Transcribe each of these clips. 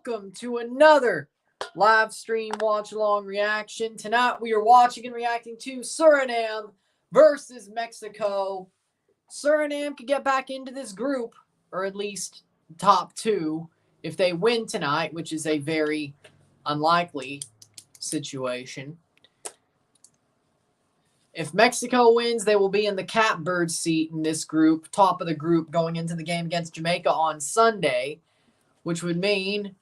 welcome to another live stream watch-along reaction. Tonight we are watching and reacting to Suriname versus Mexico. Suriname could get back into this group, or at least top two, if they win tonight, which is a very unlikely situation. If Mexico wins, they will be in the catbird seat in this group, top of the group, going into the game against Jamaica on Sunday, which would mean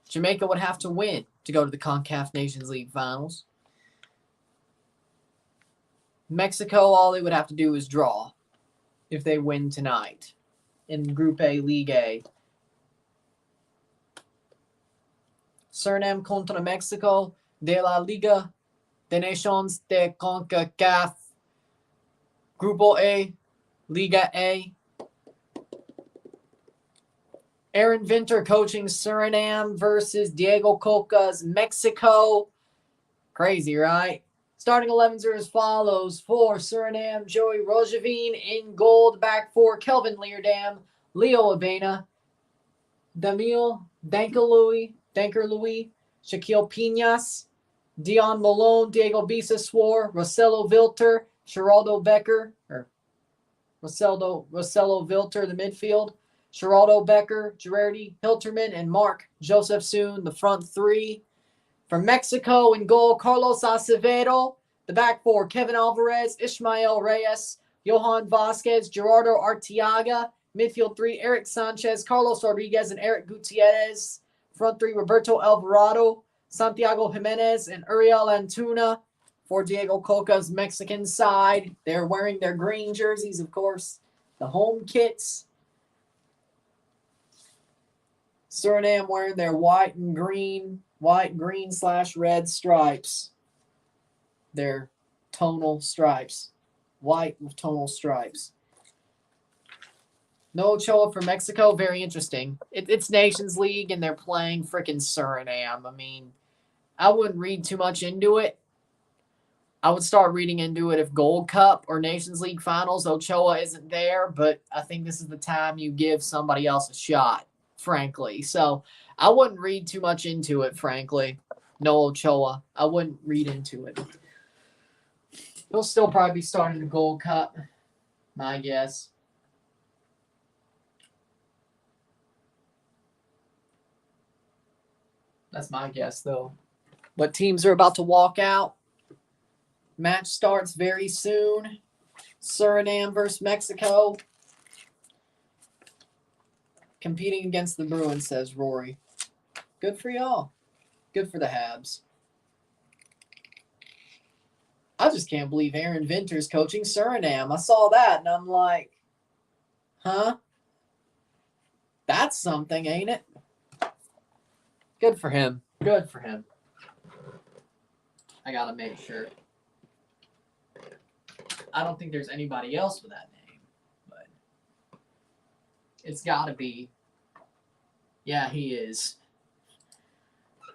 Jamaica would have to win to go to the CONCACAF Nations League finals. Mexico, all they would have to do is draw if they win tonight in Group A, League A. Suriname contra Mexico de la Liga de Nations de CONCACAF. Grupo A, Liga A. Aaron Vinter coaching Suriname versus Diego Coca's Mexico. Crazy, right? Starting 11s are as follows. For Suriname, Joey Rojavine in goal. Back four, Kelvin Leerdam, Leo Avena, Damil Danker-Louis, Shaquille Piñas, Dion Malone, Diego Biseswar, Rosello Vilter, Geraldo Becker, or Rosello Vilter, the midfield, Geraldo Becker, Gerardi Hilterman, and Mark Joseph Soon, the front three. For Mexico in goal, Carlos Acevedo. The back four, Kevin Alvarez, Ismael Reyes, Johan Vasquez, Gerardo Arteaga. Midfield three, Eric Sanchez, Carlos Rodriguez, and Eric Gutierrez. Front three, Roberto Alvarado, Santiago Jimenez, and Uriel Antuna. For Diego Coca's Mexican side, they're wearing their green jerseys, of course, the home kits. Suriname wearing their white, green / red stripes. Their tonal stripes. White with tonal stripes. No Ochoa for Mexico. Very interesting. It's Nations League, and they're playing freaking Suriname. I mean, I wouldn't read too much into it. I would start reading into it if Gold Cup or Nations League finals, Ochoa isn't there, but I think this is the time you give somebody else a shot, frankly. So I wouldn't read too much into it, frankly. No Ochoa. I wouldn't read into it. He'll still probably be starting the Gold Cup, my guess. That's my guess, though. But teams are about to walk out. Match starts very soon. Suriname versus Mexico. Competing against the Bruins, says Rory. Good for y'all. Good for the Habs. I just can't believe Aaron Vinter's coaching Suriname. I saw that, and I'm like, huh? That's something, ain't it? Good for him. Good for him. I gotta make sure. I don't think there's anybody else with that name, but it's gotta be. Yeah, he is.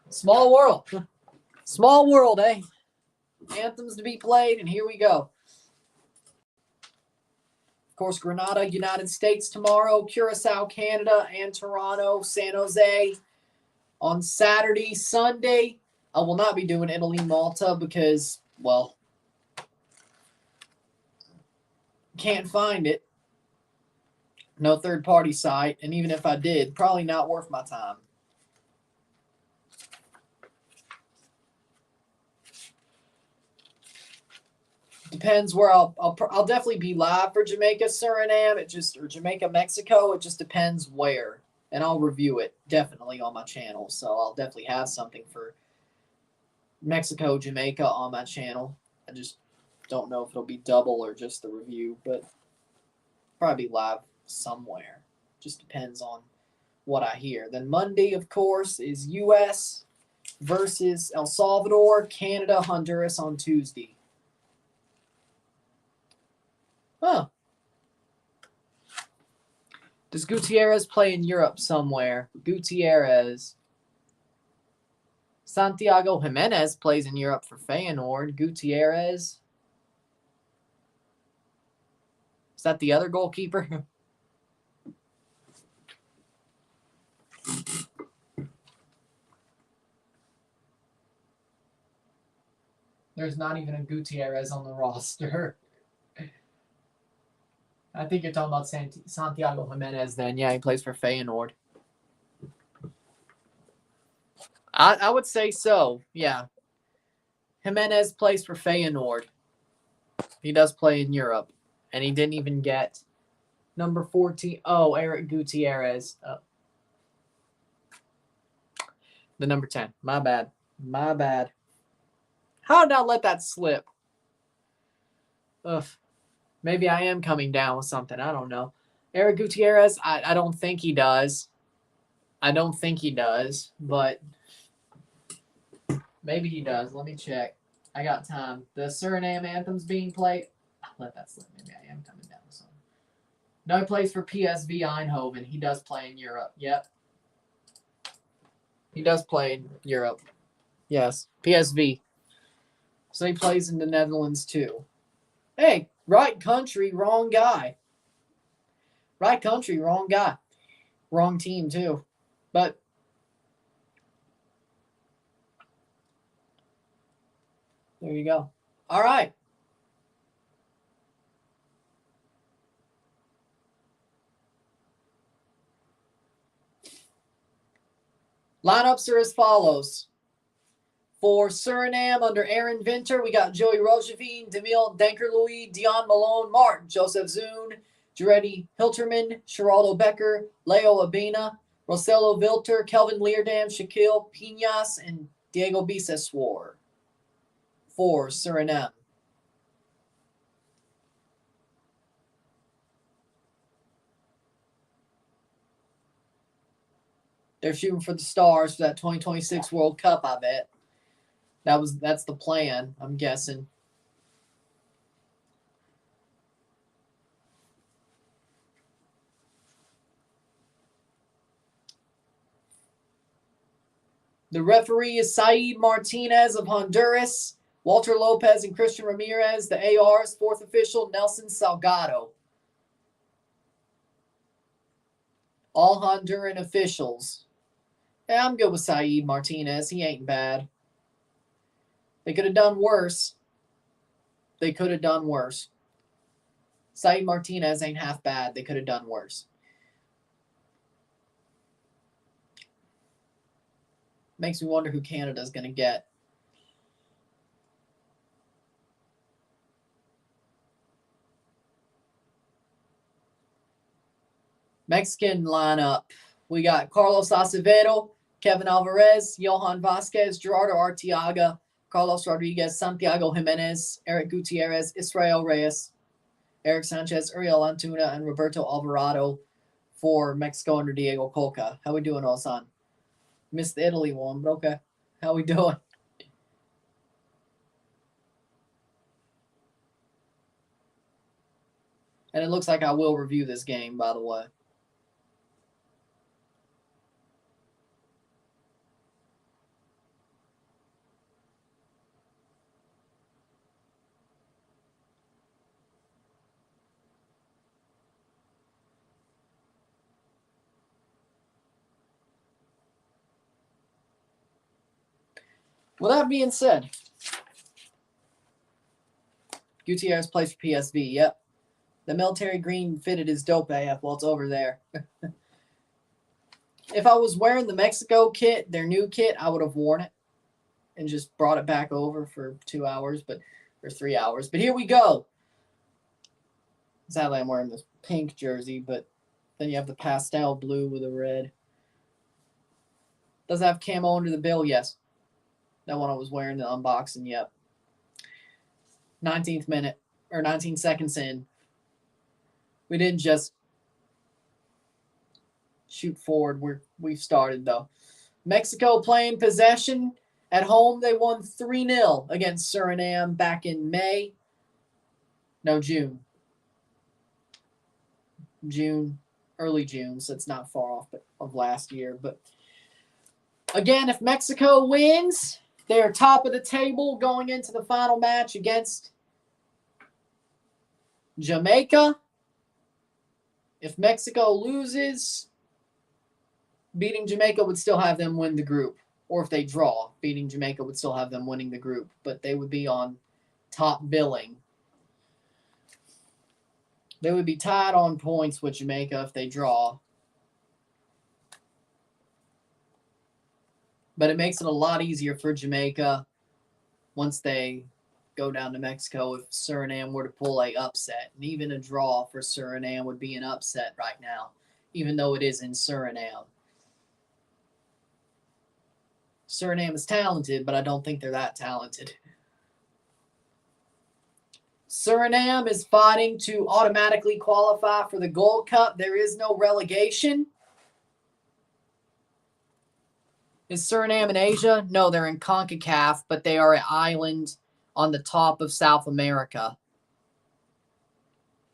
Small world. Small world, eh? Anthems to be played, and here we go. Of course, Grenada, United States tomorrow, Curacao, Canada, and Toronto, San Jose on Saturday. Sunday, I will not be doing Italy, Malta because, well, can't find it. No third-party site, and even if I did, probably not worth my time. Depends where I'll definitely be live for Jamaica, Suriname. Or Jamaica, Mexico. It just depends where, and I'll review it definitely on my channel. So I'll definitely have something for Mexico, Jamaica on my channel. I just don't know if it'll be double or just the review, but probably be live somewhere. Just depends on what I hear. Then Monday, of course, is U.S. versus El Salvador, Canada, Honduras on Tuesday. Huh. Does Gutierrez play in Europe somewhere? Gutierrez. Santiago Jimenez plays in Europe for Feyenoord. Gutierrez. Is that the other goalkeeper? There's not even a Gutierrez on the roster. I think you're talking about Santiago Jimenez then. Yeah, he plays for Feyenoord. I would say so, yeah. Jimenez plays for Feyenoord. He does play in Europe. And he didn't even get number 14. Oh, Eric Gutierrez. The number 10. My bad. My bad. How did I let that slip? Ugh. Maybe I am coming down with something. I don't know. Eric Gutierrez, I don't think he does. I don't think he does, but maybe he does. Let me check. I got time. The Suriname anthem's being played. I'll let that slip. Maybe I am coming down with something. No, he plays for PSV Eindhoven. He does play in Europe. Yep. He does play in Europe. Yes. PSV. So he plays in the Netherlands too. Hey, right country, wrong guy. Right country, wrong guy. Wrong team too. But there you go. All right. Lineups are as follows. For Suriname, under Aaron Vinter, we got Joey Rochevine, Demille Denkerloui, Dion Malone, Martin, Joseph Zune, Jaretti Hilterman, Geraldo Becker, Leo Abena, Rosello Vilter, Kelvin Leerdam, Shaquille Pinas, and Diego Biseswar for Suriname. They're shooting for the stars for that 2026 World Cup, I bet. That's the plan, I'm guessing. The referee is Saeed Martinez of Honduras, Walter Lopez and Christian Ramirez. The AR's fourth official, Nelson Salgado. All Honduran officials. Yeah, I'm good with Saeed Martinez. He ain't bad. They could have done worse. They could have done worse. Saeed Martinez ain't half bad. They could have done worse. Makes me wonder who Canada's going to get. Mexican lineup. We got Carlos Acevedo, Kevin Alvarez, Johan Vasquez, Gerardo Arteaga, Carlos Rodriguez, Santiago Jimenez, Eric Gutierrez, Israel Reyes, Eric Sanchez, Uriel Antuna, and Roberto Alvarado for Mexico under Diego Coca. How we doing, Osan? Missed the Italy one, but okay. How we doing? And it looks like I will review this game, by the way. With that being said, Gutierrez plays for PSV. Yep. The military green fitted his dope AF. Well, it's over there. If I was wearing the Mexico kit, their new kit, I would have worn it and just brought it back over for 2 hours, or 3 hours. But here we go. Sadly, I'm wearing this pink jersey, but then you have the pastel blue with the red. Does it have camo under the bill? Yes. That one I was wearing the unboxing, yep. 19th minute, or 19 seconds in. We didn't just shoot forward. We've started, though. Mexico playing possession. At home, they won 3-0 against Suriname back in June. Early June, so it's not far off of last year. But again, if Mexico wins, they're top of the table going into the final match against Jamaica. If Mexico loses, beating Jamaica would still have them win the group. Or if they draw, beating Jamaica would still have them winning the group, but they would be on top billing. They would be tied on points with Jamaica if they draw. But it makes it a lot easier for Jamaica once they go down to Mexico if Suriname were to pull a upset. And even a draw for Suriname would be an upset right now, even though it is in Suriname. Suriname is talented, but I don't think they're that talented. Suriname is fighting to automatically qualify for the Gold Cup. There is no relegation. Is Suriname in Asia? No, they're in CONCACAF, but they are an island on the top of South America.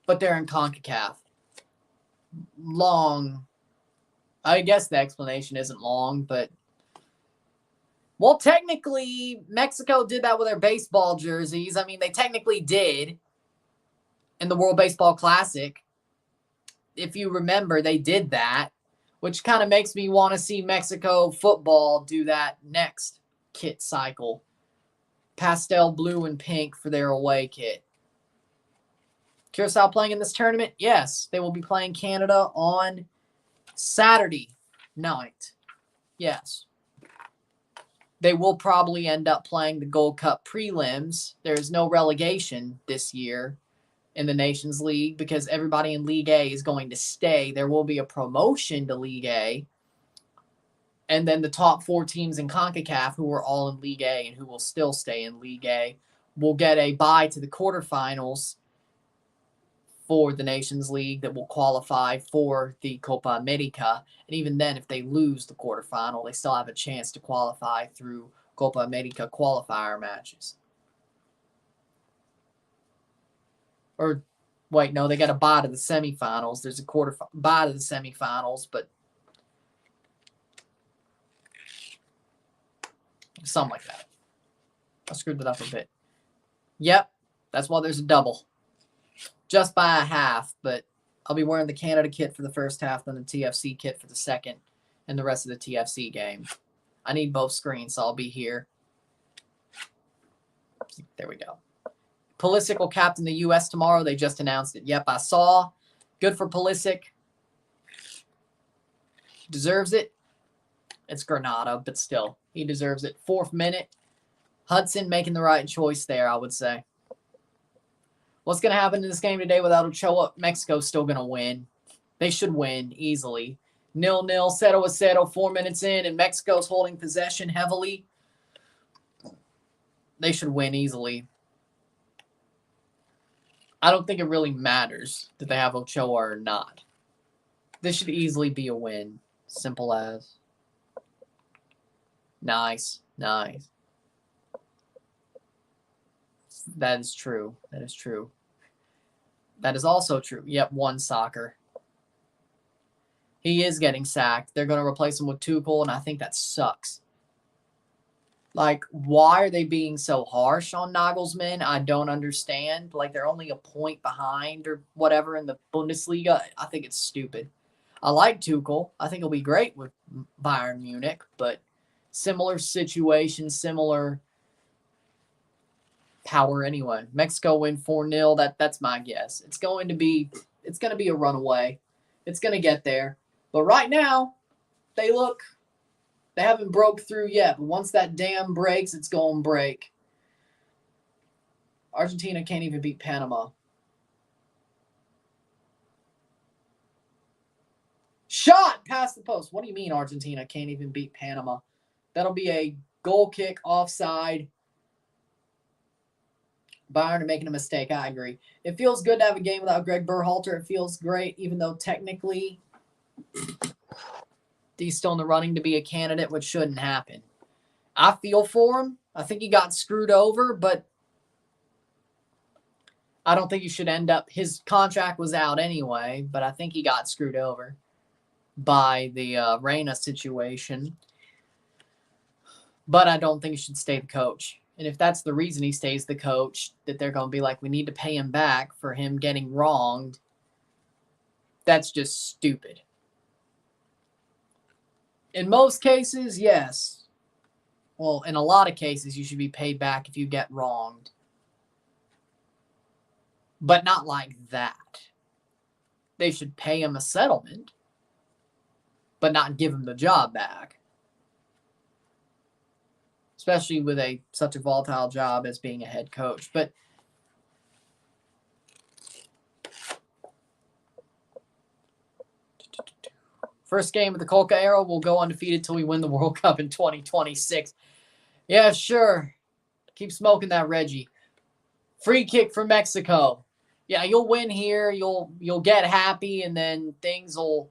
But they're in CONCACAF. Long. I guess the explanation isn't long, but... Well, technically, Mexico did that with their baseball jerseys. I mean, they technically did in the World Baseball Classic. If you remember, they did that, which kind of makes me want to see Mexico football do that next kit cycle. Pastel blue and pink for their away kit. Curacao playing in this tournament? Yes, they will be playing Canada on Saturday night. Yes. They will probably end up playing the Gold Cup prelims. There's no relegation this year in the Nations League because everybody in League A is going to stay. There will be a promotion to League A. And then the top 4 teams in CONCACAF who are all in League A and who will still stay in League A will get a bye to the quarterfinals for the Nations League that will qualify for the Copa America. And even then, if they lose the quarterfinal, they still have a chance to qualify through Copa America qualifier matches. Or, wait, no, they got a bye to the semifinals. There's a bye to the semifinals, but something like that. I screwed it up a bit. Yep, that's why there's a double. Just by a half, but I'll be wearing the Canada kit for the first half, then the TFC kit for the second, and the rest of the TFC game. I need both screens, so I'll be here. There we go. Pulisic will captain the U.S. tomorrow. They just announced it. Yep, I saw. Good for Pulisic. Deserves it. It's Granada, but still, he deserves it. 4th minute. Hudson making the right choice there, I would say. What's going to happen in this game today without Ochoa? Mexico's still going to win. They should win easily. 0-0, 0-0, 4 minutes in, and Mexico's holding possession heavily. They should win easily. I don't think it really matters that they have Ochoa or not. This should easily be a win. Simple as. Nice. Nice. That is true. That is true. That is also true. Yep, 1 soccer. He is getting sacked. They're going to replace him with Tuchel, and I think that sucks. Like, why are they being so harsh on Nagelsmann? I don't understand. Like, they're only a point behind or whatever in the Bundesliga. I think it's stupid. I like Tuchel. I think he'll be great with Bayern Munich, but similar situation, similar power anyway. Mexico win 4-0. That's my guess. It's going to be a runaway. It's going to get there. But right now, they haven't broke through yet. But once that dam breaks, it's going to break. Argentina can't even beat Panama. Shot past the post. What do you mean Argentina can't even beat Panama? That'll be a goal kick offside. Bayern are making a mistake. I agree. It feels good to have a game without Greg Berhalter. It feels great, even though technically he's still in the running to be a candidate, which shouldn't happen. I feel for him. I think he got screwed over, but I don't think he should end up. His contract was out anyway, but I think he got screwed over by the Reina situation. But I don't think he should stay the coach. And if that's the reason he stays the coach, that they're going to be like, we need to pay him back for him getting wronged, that's just stupid. In most cases, yes. Well, in a lot of cases, you should be paid back if you get wronged. But not like that. They should pay him a settlement, but not give him the job back. Especially with such a volatile job as being a head coach. But first game of the Colca era, we'll go undefeated till we win the World Cup in 2026. Yeah, sure. Keep smoking that, Reggie. Free kick for Mexico. Yeah, you'll win here. You'll get happy, and then things will,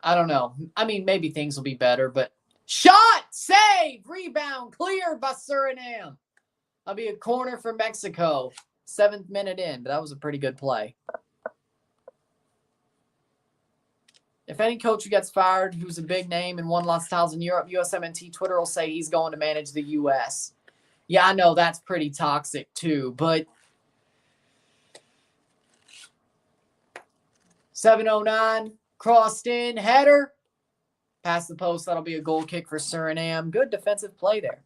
I don't know. I mean, maybe things will be better, but shot, save, rebound, cleared by Suriname. That'll be a corner for Mexico. 7th minute in, but that was a pretty good play. If any coach who gets fired who's a big name and won lots of titles in Europe, USMNT Twitter will say he's going to manage the U.S. Yeah, I know that's pretty toxic too, but 7:09, crossed in, header, past the post. That'll be a goal kick for Suriname. Good defensive play there.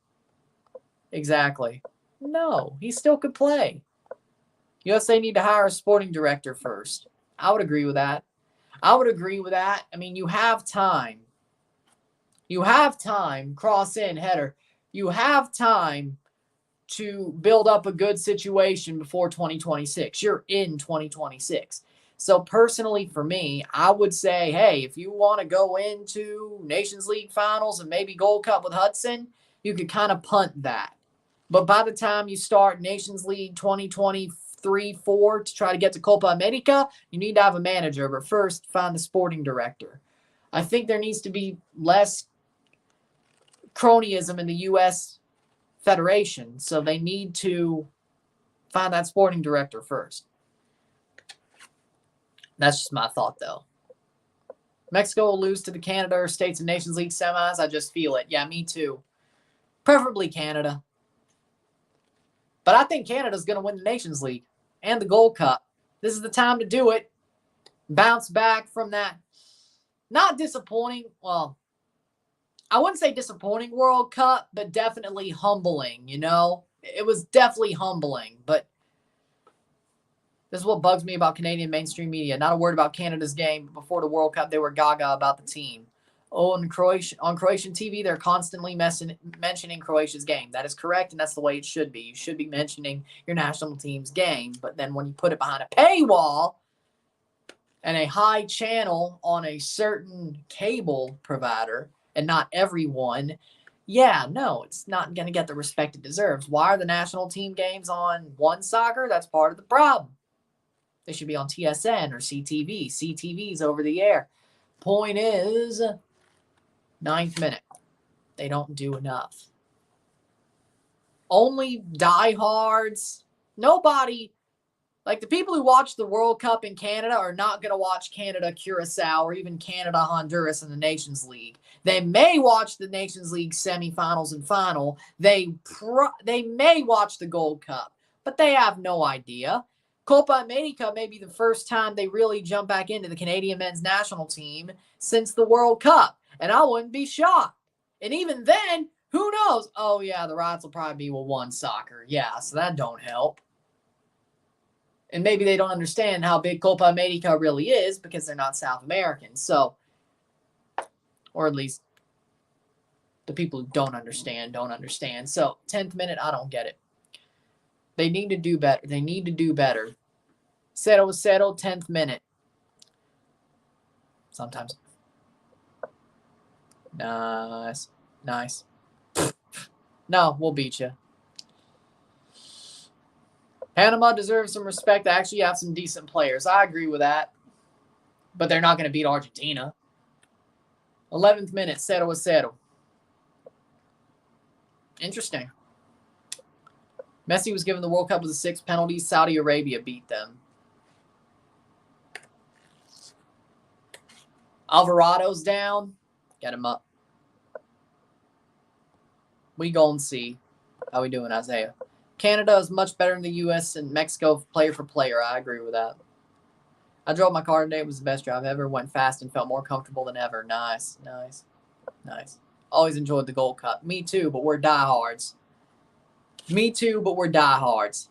Exactly. No, he still could play. USA need to hire a sporting director first. I would agree with that. I mean, you have time. Cross in, header. You have time to build up a good situation before 2026. You're in 2026. So personally for me, I would say, hey, if you want to go into Nations League finals and maybe Gold Cup with Hudson, you could kind of punt that. But by the time you start Nations League 2023-4 to try to get to Copa America, you need to have a manager. But first, find the sporting director. I think there needs to be less cronyism in the U.S. Federation. So they need to find that sporting director first. That's just my thought, though. Mexico will lose to the Canada or States and Nations League semis. I just feel it. Yeah, me too. Preferably Canada. But I think Canada's going to win the Nations League and the Gold Cup. This is the time to do it. Bounce back from that not disappointing, well, I wouldn't say disappointing World Cup, but definitely humbling, you know? It was definitely humbling, but this is what bugs me about Canadian mainstream media. Not a word about Canada's game, but before the World Cup, they were gaga about the team. Oh, on Croatian TV, they're constantly mentioning Croatia's game. That is correct, and that's the way it should be. You should be mentioning your national team's game, but then when you put it behind a paywall and a high channel on a certain cable provider, and not everyone, yeah, no, it's not going to get the respect it deserves. Why are the national team games on One Soccer? That's part of the problem. They should be on TSN or CTV. CTV's over the air. Point is, 9th minute. They don't do enough. Only diehards. Nobody, like the people who watch the World Cup in Canada are not going to watch Canada-Curacao or even Canada-Honduras in the Nations League. They may watch the Nations League semifinals and final. They may watch the Gold Cup, but they have no idea. Copa America may be the first time they really jump back into the Canadian men's national team since the World Cup, and I wouldn't be shocked. And even then, who knows? Oh, yeah, the rights will probably be with One Soccer. Yeah, so that don't help. And maybe they don't understand how big Copa America really is because they're not South American. So, or at least the people who don't understand. So, 10th minute, I don't get it. They need to do better. 0-0, 10th minute. Sometimes. Nice. No, we'll beat you. Panama deserves some respect. They actually have some decent players. I agree with that. But they're not going to beat Argentina. 11th minute, 0-0. Interesting. Messi was given the World Cup with 6 penalties. Saudi Arabia beat them. Alvarado's down. Get him up. We go and see. How we doing, Isaiah? Canada is much better than the U.S. and Mexico player for player. I agree with that. I drove my car today. It was the best drive ever. Went fast and felt more comfortable than ever. Nice. Always enjoyed the Gold Cup. Me too, but we're diehards. Me too, but we're diehards.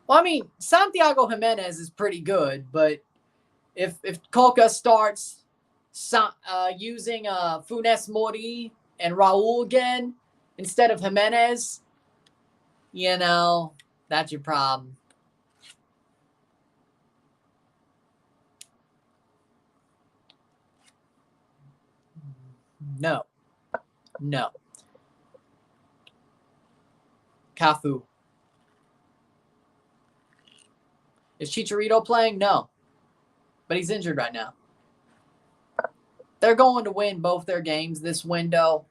Well, I mean, Santiago Jimenez is pretty good, but if Coca starts using Funes Mori and Raul again instead of Jimenez, you know, that's your problem. No. Cafu. Is Chicharito playing? No. But he's injured right now. They're going to win both their games this window.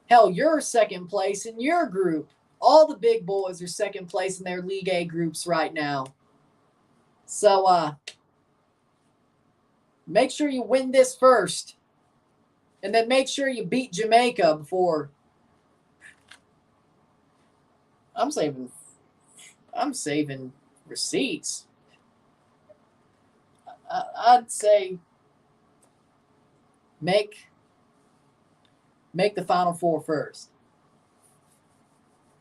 Hell, you're second place in your group. All the big boys are second place in their League A groups right now. So, make sure you win this first. And then make sure you beat Jamaica before. I'm saving receipts. I'd say make the Final Four first.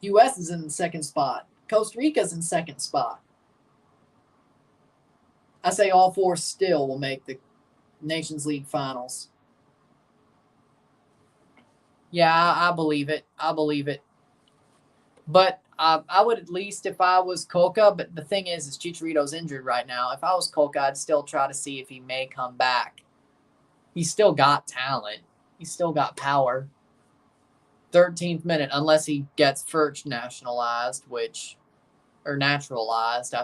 U.S. is in the second spot. Costa Rica's in second spot. I say all four still will make the Nations League finals. Yeah, I believe it. But I would at least, if I was Coca, but the thing is Chicharito's injured right now. If I was Coca, I'd still try to see if he may come back. He's still got talent. He's still got power. 13th minute, unless he gets first naturalized, I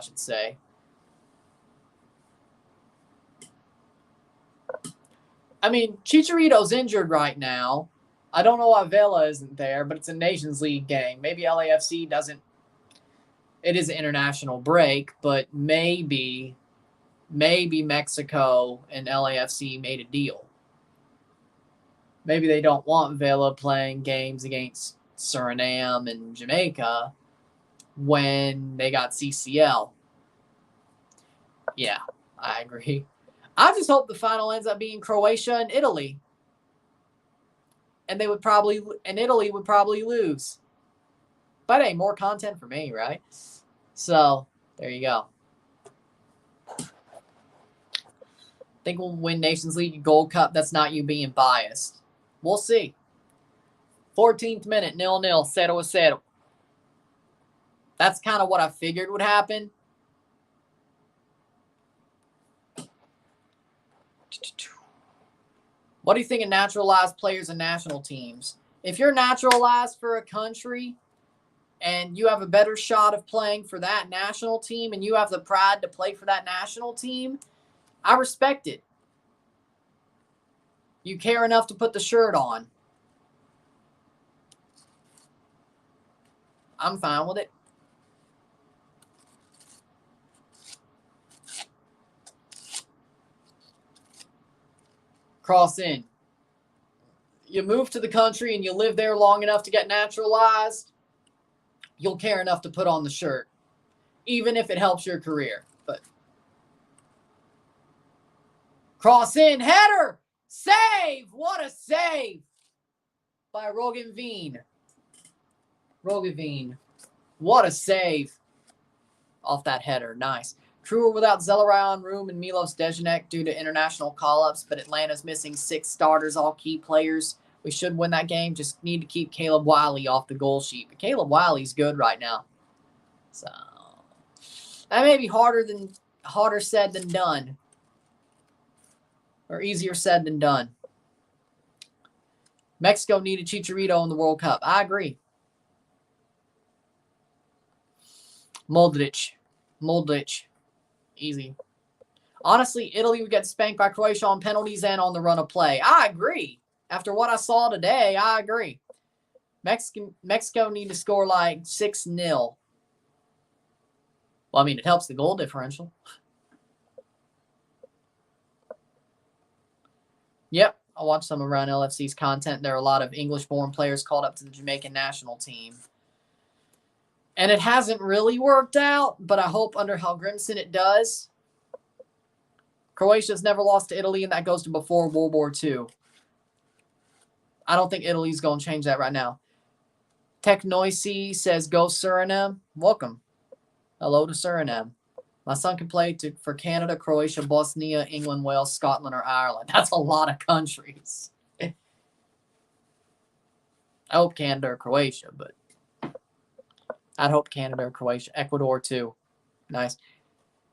should say. I mean, Chicharito's injured right now. I don't know why Vela isn't there, but it's a Nations League game. Maybe LAFC doesn't. It is an international break, but maybe Mexico and LAFC made a deal. Maybe they don't want Vela playing games against Suriname and Jamaica when they got CCL. Yeah, I agree. I just hope the final ends up being Croatia and Italy. And Italy would probably lose. But hey, more content for me, right? So, there you go. I think we'll win Nations League Gold Cup. That's not you being biased. We'll see. 14th minute, 0-0, 0-0. That's kind of what I figured would happen. What do you think of naturalized players and national teams? If you're naturalized for a country and you have a better shot of playing for that national team and you have the pride to play for that national team, I respect it. You care enough to put the shirt on. I'm fine with it. Cross in. You move to the country and you live there long enough to get naturalized, you'll care enough to put on the shirt, even if it helps your career. But cross in, header, save! What a save by Roggeveen. What a save off that header. Nice. Crew are without Zelarayan, Room, and Milos Dejanek due to international call-ups, but Atlanta's missing 6 starters, all key players. We should win that game. Just need to keep Caleb Wiley off the goal sheet. But Caleb Wiley's good right now. So that may be harder said than done. Or easier said than done. Mexico needed Chicharito in the World Cup. I agree. Modric. Easy. Honestly, Italy would get spanked by Croatia on penalties and on the run of play. I agree. After what I saw today, I agree. Mexico need to score like 6-0. Well, I mean, it helps the goal differential. Yep, I watched some around LFC's content. There are a lot of English-born players called up to the Jamaican national team. And it hasn't really worked out, but I hope under Hallgrimsson it does. Croatia's never lost to Italy, and that goes to before World War II. I don't think Italy's going to change that right now. Technoisi says, go Suriname. Welcome. Hello to Suriname. My son can play for Canada, Croatia, Bosnia, England, Wales, Scotland, or Ireland. That's a lot of countries. I hope Canada or Croatia, but I'd hope Canada or Croatia. Ecuador, too. Nice.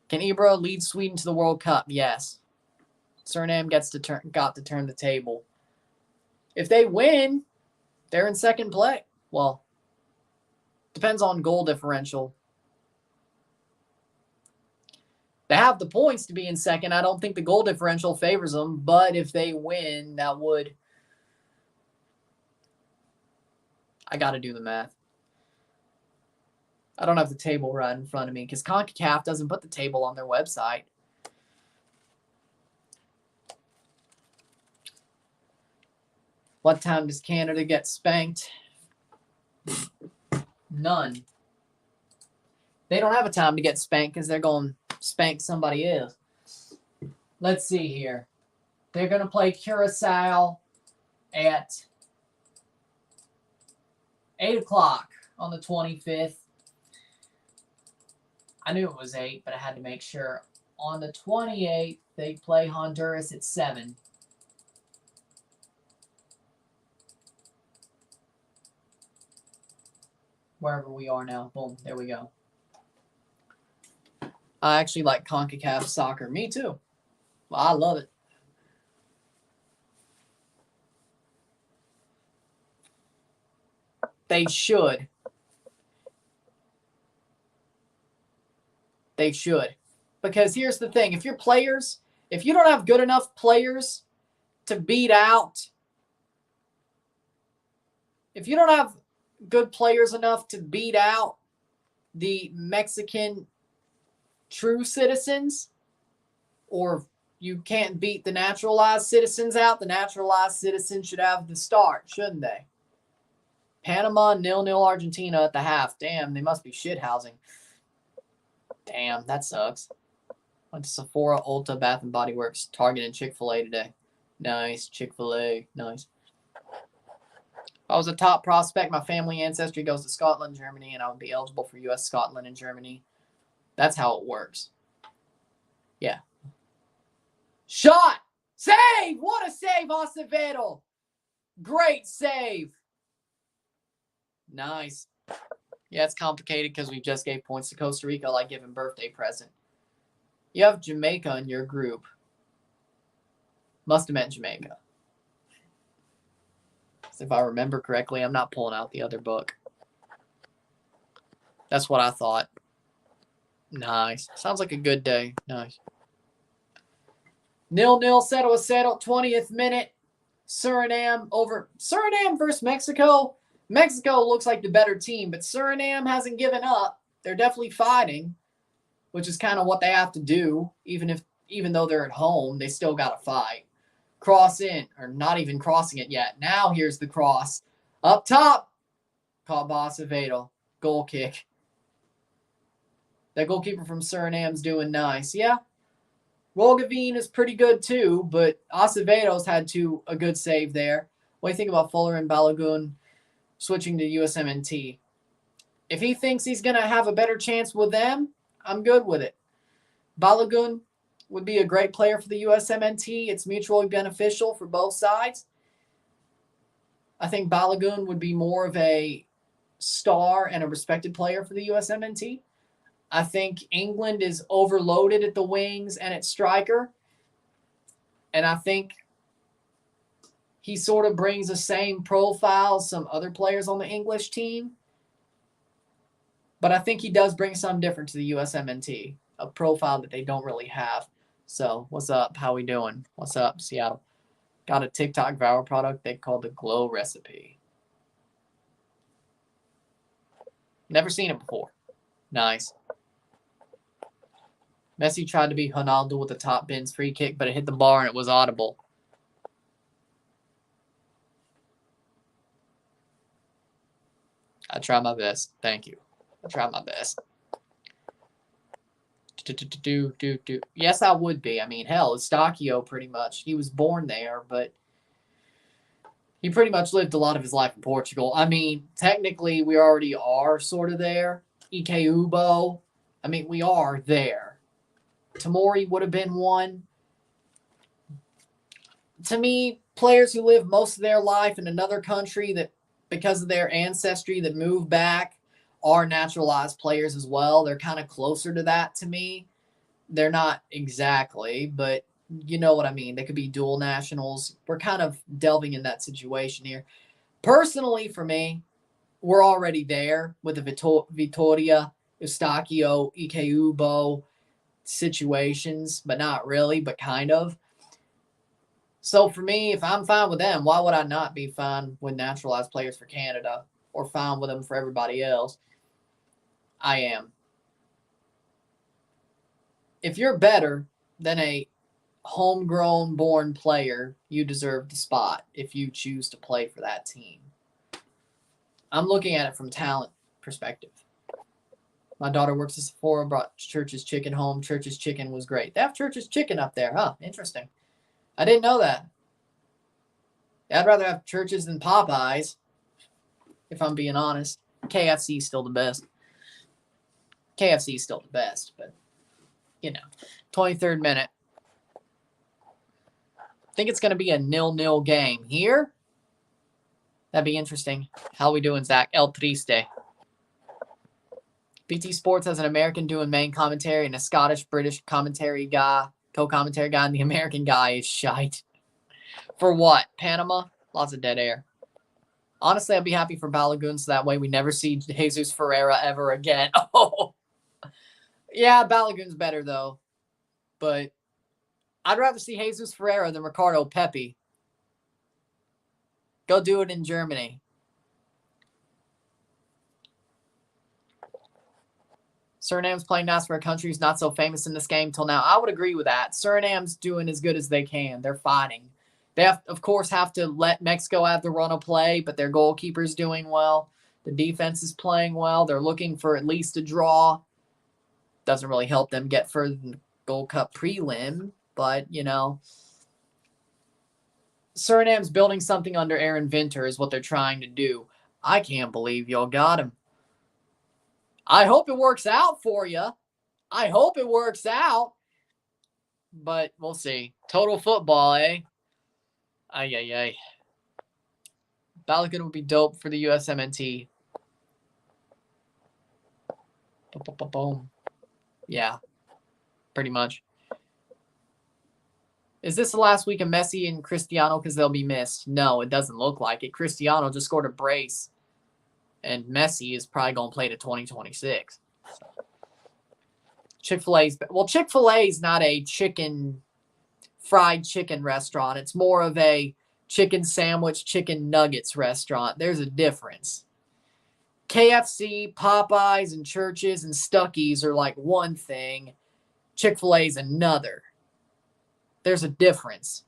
Can Ibra lead Sweden to the World Cup? Yes. Suriname got to turn the table. If they win, they're in second place. Well, depends on goal differential. They have the points to be in second. I don't think the goal differential favors them, but if they win, that would... I got to do the math. I don't have the table right in front of me because CONCACAF doesn't put the table on their website. What time does Canada get spanked? None. They don't have a time to get spanked because they're going to spank somebody else. Let's see here. They're going to play Curacao at 8 o'clock on the 25th. I knew it was 8, but I had to make sure. On the 28th, they play Honduras at 7. Wherever we are now. Boom. There we go. I actually like CONCACAF soccer. Me too. Well, I love it. They should. They should. Because here's the thing. If you don't have good enough players to beat out, if you don't have good players enough to beat out the Mexican true citizens, or you can't beat the naturalized citizens out, the naturalized citizens should have the start, shouldn't they? Panama 0-0 Argentina at the half. Damn, they must be shithousing. Damn, that sucks. Went to Sephora, Ulta, Bath and Body Works, Target, and Chick-fil-A today. Nice. Chick-fil-A. Nice. If I was a top prospect, my family ancestry goes to Scotland, Germany, and I would be eligible for U.S., Scotland, and Germany. That's how it works. Yeah. Shot! Save! What a save, Acevedo! Great save. Nice. Yeah, it's complicated because we just gave points to Costa Rica like giving birthday present. You have Jamaica in your group. Must have meant Jamaica. If I remember correctly, I'm not pulling out the other book. That's what I thought. Nice. Sounds like a good day. Nice. 0-0, 0-0, 20th minute. Suriname versus Mexico. Mexico looks like the better team, but Suriname hasn't given up. They're definitely fighting, which is kind of what they have to do. Even though they're at home, they still got to fight. Cross in, or not even crossing it yet. Now here's the cross. Up top. Caught by Acevedo. Goal kick. That goalkeeper from Suriname's doing nice. Yeah. Roggeveen is pretty good too, but Acevedo's had a good save there. What do you think about Fuller and Balogun switching to USMNT? If he thinks he's going to have a better chance with them, I'm good with it. Balogun would be a great player for the USMNT. It's mutually beneficial for both sides. I think Balogun would be more of a star and a respected player for the USMNT. I think England is overloaded at the wings and at striker. And I think he sort of brings the same profile as some other players on the English team. But I think he does bring something different to the USMNT, a profile that they don't really have. So, what's up? How we doing? What's up, Seattle? Got a TikTok viral product they call the Glow Recipe. Never seen it before. Nice. Messi tried to be Ronaldo with a top bins free kick, but it hit the bar and it was audible. I try my best. Thank you. I try my best. Yes, I would be. I mean, hell, Eustachio pretty much. He was born there, but he pretty much lived a lot of his life in Portugal. I mean, technically, we already are sort of there. Ike Ubo. I mean, we are there. Tamori would have been one. To me, players who live most of their life in another country that, because of their ancestry, that move back are naturalized players as well. They're kind of closer to that to me. They're not exactly, but you know what I mean. They could be dual nationals. We're kind of delving in that situation here. Personally, for me, we're already there with the Vitoria, Eustachio, Ike Ubo situations, but not really, but kind of. So for me, if I'm fine with them, why would I not be fine with naturalized players for Canada or fine with them for everybody else? I am. If you're better than a homegrown born player, you deserve the spot if you choose to play for that team. I'm looking at it from talent perspective. My daughter works at Sephora, brought Church's Chicken home. Church's Chicken was great. They have Church's Chicken up there, huh? Interesting. I didn't know that. I'd rather have Church's than Popeyes, if I'm being honest. KFC is still the best. KFC is still the best, but, you know, 23rd minute. I think it's going to be a 0-0 game. Here, that'd be interesting. How we doing, Zach? El Triste. BT Sports has an American doing main commentary and a Scottish-British commentary guy, co-commentary guy, and the American guy is shite. For what? Panama? Lots of dead air. Honestly, I'd be happy for Balogun so that way we never see Jesus Ferreira ever again. Oh, yeah, Balogun's better, though. But I'd rather see Jesus Ferreira than Ricardo Pepi. Go do it in Germany. Suriname's playing nice for a country who's not so famous in this game till now. I would agree with that. Suriname's doing as good as they can. They're fighting. They, of course, have to let Mexico have the run of play, but their goalkeeper's doing well. The defense is playing well. They're looking for at least a draw. Doesn't really help them get further than the Gold Cup prelim, but, you know. Suriname's building something under Aaron Vinter is what they're trying to do. I can't believe y'all got him. I hope it works out for you. I hope it works out. But we'll see. Total football, eh? Ay. Balogun would be dope for the USMNT. Boom. Yeah, pretty much. Is this the last week of Messi and Cristiano because they'll be missed? No, it doesn't look like it. Cristiano just scored a brace, and Messi is probably going to play to 2026. Chick-fil-A is not a fried chicken restaurant. It's more of a chicken sandwich, chicken nuggets restaurant. There's a difference. KFC, Popeyes, and Church's and Stuckey's are like one thing. Chick-fil-A is another. There's a difference.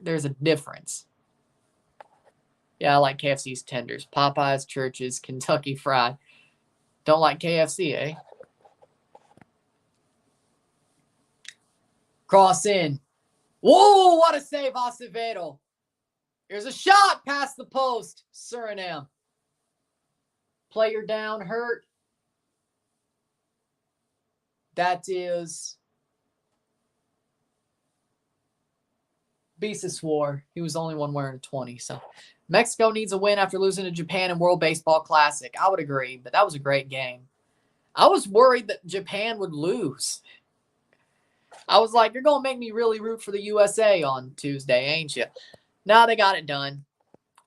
There's a difference. Yeah, I like KFC's tenders. Popeyes, Church's, Kentucky Fried. Don't like KFC, eh? Cross in. Whoa, what a save, Acevedo. Here's a shot past the post. Suriname. Player down, hurt. That is Bisa swore he was the only one wearing a 20. So Mexico needs a win after losing to Japan in World Baseball Classic. I would agree, but that was a great game. I was worried that Japan would lose. I was like, you're going to make me really root for the USA on Tuesday, ain't you? No, they got it done.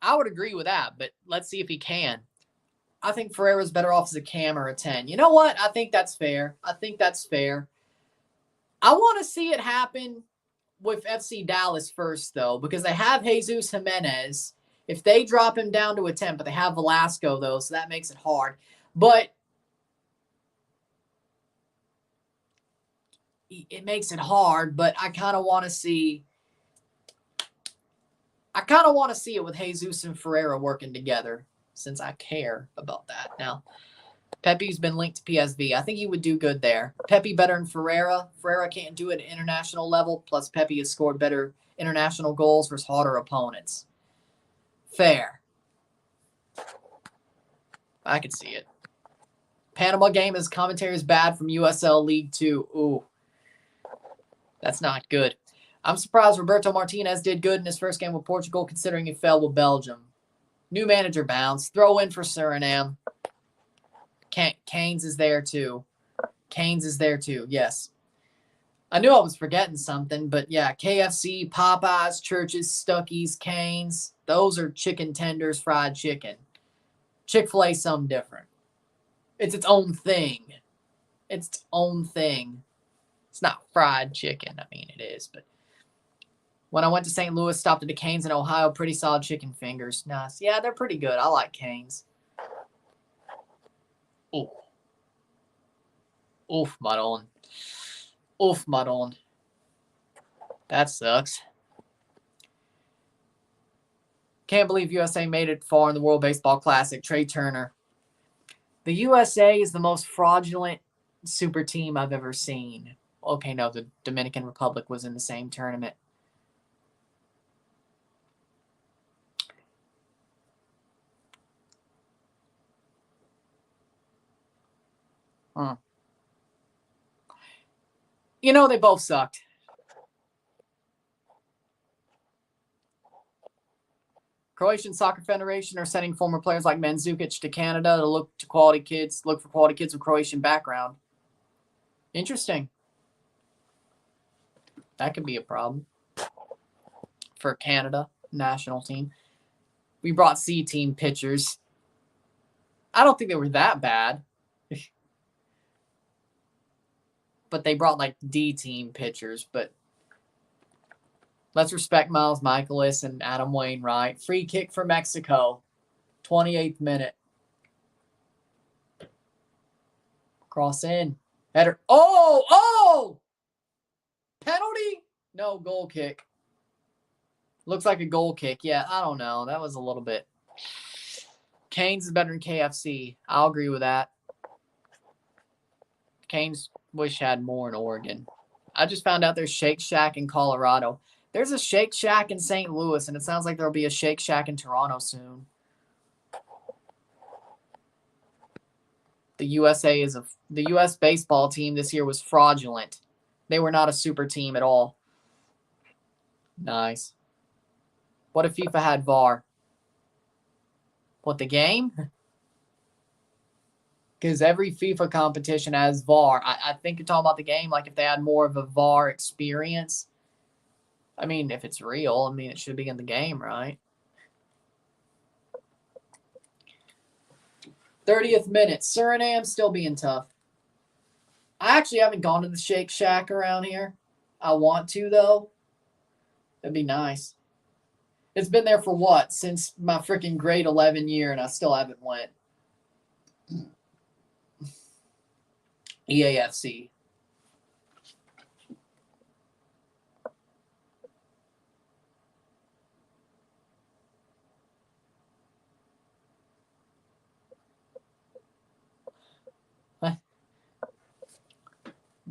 I would agree with that, but let's see if he can. I think Ferreira's better off as a cam or a 10. You know what? I think that's fair. I want to see it happen with FC Dallas first, though, because they have Jesus Jimenez. If they drop him down to a 10, but they have Velasco, though, so that makes it hard. But it makes it hard, but I kind of want to see it with Jesus and Ferreira working together since I care about that. Now, Pepe's been linked to PSV. I think he would do good there. Pepe better than Ferreira. Ferreira can't do it at international level. Plus, Pepe has scored better international goals versus harder opponents. Fair. I could see it. Panama game as commentary is bad from USL League 2. Ooh. That's not good. I'm surprised Roberto Martinez did good in his first game with Portugal considering he fell with Belgium. New manager bounce. Throw in for Suriname. Keynes is there too. Keynes is there too, yes. I knew I was forgetting something, but yeah, KFC, Popeyes, Churches, Stuckey's, Keynes. Those are chicken tenders, fried chicken. Chick-fil-A, something different. It's its own thing. It's its own thing. It's not fried chicken. I mean, it is, but when I went to St. Louis, stopped at the Cane's in Ohio, pretty solid chicken fingers. Nice. Yeah, they're pretty good. I like Cane's. Ooh. Oof, Maron. Oof, Maron. That sucks. Can't believe USA made it far in the World Baseball Classic. Trey Turner. The USA is the most fraudulent super team I've ever seen. Okay, no, the Dominican Republic was in the same tournament. You know, they both sucked. Croatian Soccer Federation are sending former players like Mandzukic to Canada to look for quality kids with Croatian background. Interesting. That could be a problem for Canada national team. We brought C team pitchers. I don't think they were that bad. But they brought like D team pitchers. But let's respect Miles Michaelis and Adam Wainwright. Free kick for Mexico. 28th minute. Cross in. Header. Oh! Penalty? No, goal kick. Looks like a goal kick. Yeah, I don't know. That was a little bit. Cane's is better than KFC. I'll agree with that. Cane's wish had more in Oregon. I just found out there's Shake Shack in Colorado. There's a Shake Shack in St. Louis, and it sounds like there'll be a Shake Shack in Toronto soon. The U.S. baseball team this year was fraudulent. They were not a super team at all. Nice. What if FIFA had VAR? What, the game? Because every FIFA competition has VAR. I think you're talking about the game, like if they had more of a VAR experience. I mean, if it's real, I mean, it should be in the game, right? 30th minute. Suriname still being tough. I actually haven't gone to the Shake Shack around here. I want to, though. That'd be nice. It's been there for what? Since my freaking grade 11 year, and I still haven't went. EAFC. At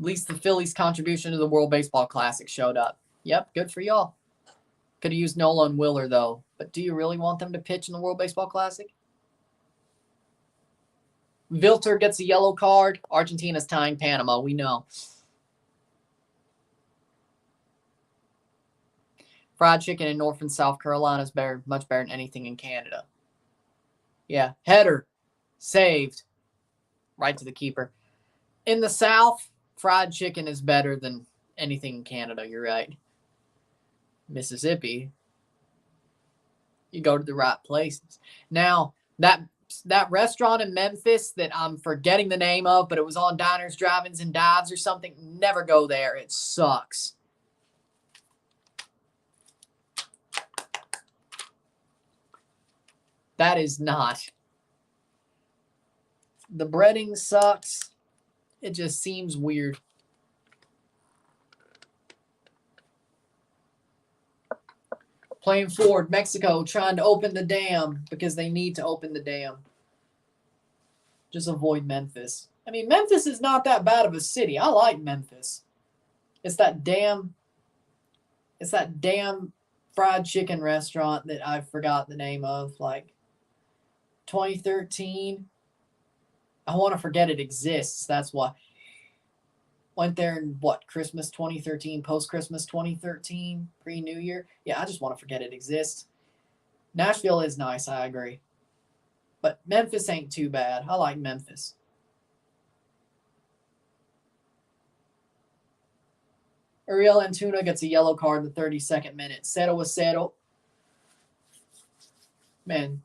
least the Phillies' contribution to the World Baseball Classic showed up. Yep, good for y'all. Could have used Nola and Willer, though. But do you really want them to pitch in the World Baseball Classic? Vilter gets a yellow card. Argentina's tying Panama. We know. Fried chicken in North and South Carolina is much better than anything in Canada. Yeah. Header. Saved. Right to the keeper. In the South, fried chicken is better than anything in Canada. You're right. Mississippi, you go to the right places. Now, that restaurant in Memphis that I'm forgetting the name of, but it was on Diners, Drive-Ins, and Dives or something, never go there. It sucks. That is not. The breading sucks. It just seems weird. Playing forward, Mexico trying to open the dam because they need to open the dam. Just avoid Memphis. I mean, Memphis is not that bad of a city. I like Memphis. It's that damn fried chicken restaurant that I forgot the name of. Like 2013. I want to forget it exists. That's why. Went there in what, Christmas 2013, post Christmas 2013, pre New Year. Yeah, I just want to forget it exists. Nashville is nice, I agree. But Memphis ain't too bad. I like Memphis. Ariel Antuna gets a yellow card in the 32nd minute. Settle was settled. Man,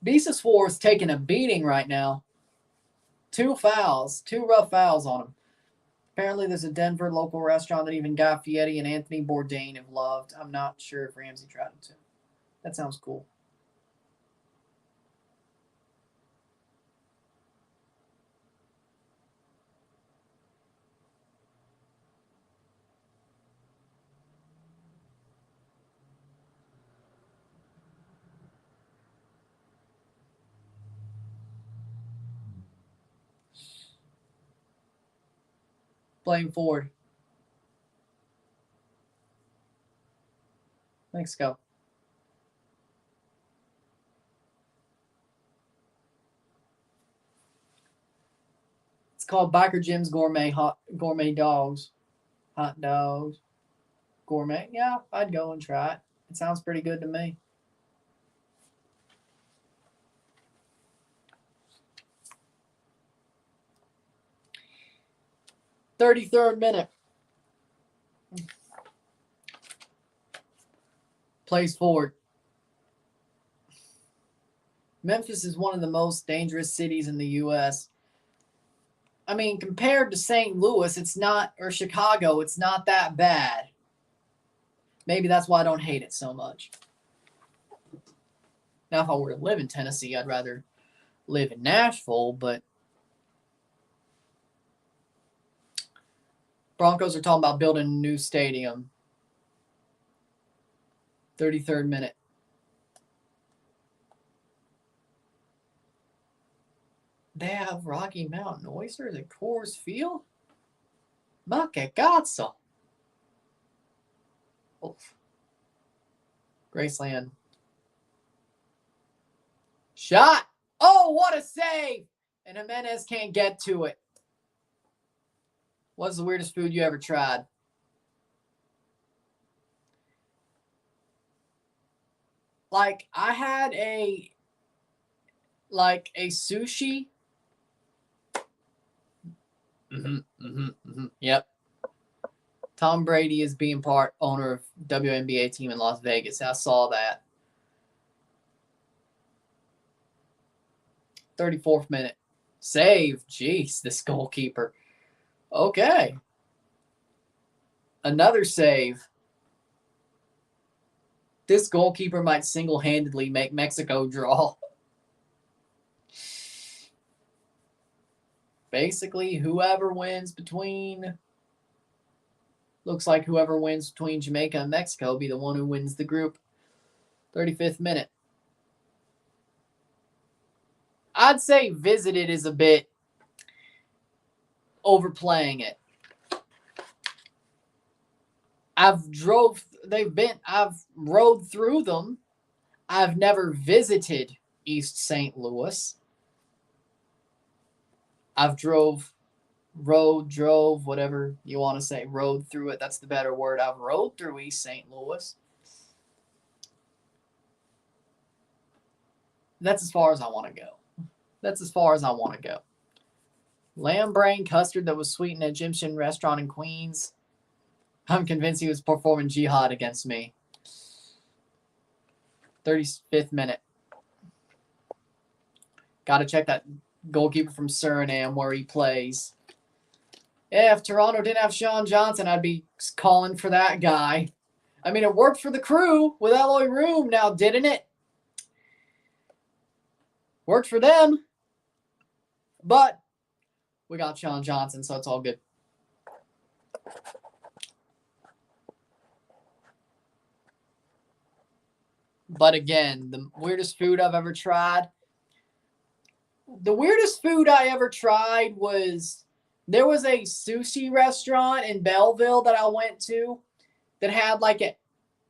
Beezus War is taking a beating right now. 2 fouls. 2 rough fouls on him. Apparently there's a Denver local restaurant that even Guy Fieri and Anthony Bourdain have loved. I'm not sure if Ramsey tried it too. That sounds cool. Playing forward. Mexico. It's called Biker Jim's Gourmet Dogs. Hot dogs. Gourmet. Yeah, I'd go and try it. It sounds pretty good to me. "33rd minute. Plays forward. Memphis is one of the most dangerous cities in the U.S. I mean, compared to St. Louis, it's not, or Chicago, it's not that bad. Maybe that's why I don't hate it so much. Now, if I were to live in Tennessee, I'd rather live in Nashville, but Broncos are talking about building a new stadium. 33rd minute. They have Rocky Mountain Oysters at Coors Field? Ma che cazzo! Wolff. Graceland. Shot! Oh, what a save! And Jimenez can't get to it. What's the weirdest food you ever tried? Like, I had a sushi. Yep. Tom Brady is being owner of WNBA team in Las Vegas. I saw that. 34th minute. Save. Jeez, this goalkeeper. Okay. Another save. This goalkeeper might single-handedly make Mexico draw. Basically, whoever wins between... Looks like whoever wins between Jamaica and Mexico will be the one who wins the group. 35th minute. I'd say visited is a bit overplaying it. I've rode through them. I've never visited East St. Louis. I've drove, whatever you want to say, rode through it. That's the better word. I've rode through East St. Louis. That's as far as I want to go. Lamb brain custard that was sweet in an Egyptian restaurant in Queens. I'm convinced he was performing jihad against me. 35th minute. Got to check that goalkeeper from Suriname where he plays. Yeah, if Toronto didn't have Sean Johnson, I'd be calling for that guy. I mean, it worked for the Crew with Eloy Room now, didn't it? Worked for them. But we got Sean Johnson, so it's all good. But again, the weirdest food I've ever tried, The weirdest food I ever tried was, there was a sushi restaurant in Belleville that I went to that had like a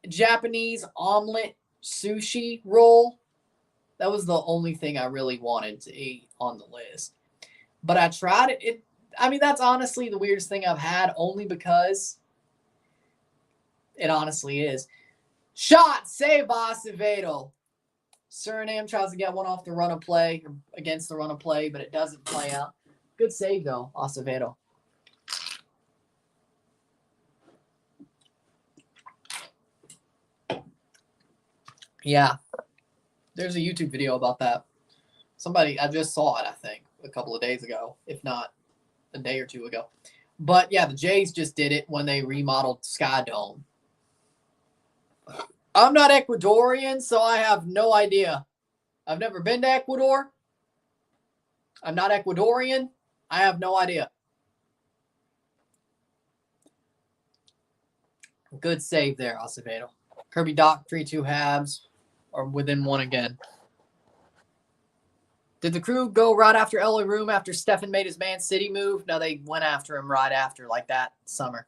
Japanese omelet sushi roll. That was the only thing I really wanted to eat on the list. But I tried it. I mean, that's honestly the weirdest thing I've had, only because it honestly is. Shot, save Acevedo. Suriname tries to get one off the run of play, or against the run of play, but it doesn't play out. Good save, though, Acevedo. Yeah. There's a YouTube video about that. I just saw it, I think, a couple of days ago, if not a day or two ago. But, yeah, the Jays just did it when they remodeled Sky Dome. I'm not Ecuadorian, so I have no idea. I've never been to Ecuador. I'm not Ecuadorian. I have no idea. Good save there, Acevedo. Kirby Doc, 3-2 Habs, or within one again. Did the Crew go right after Eloy Room after Stefan made his Man City move? No, they went after him right after, like that summer.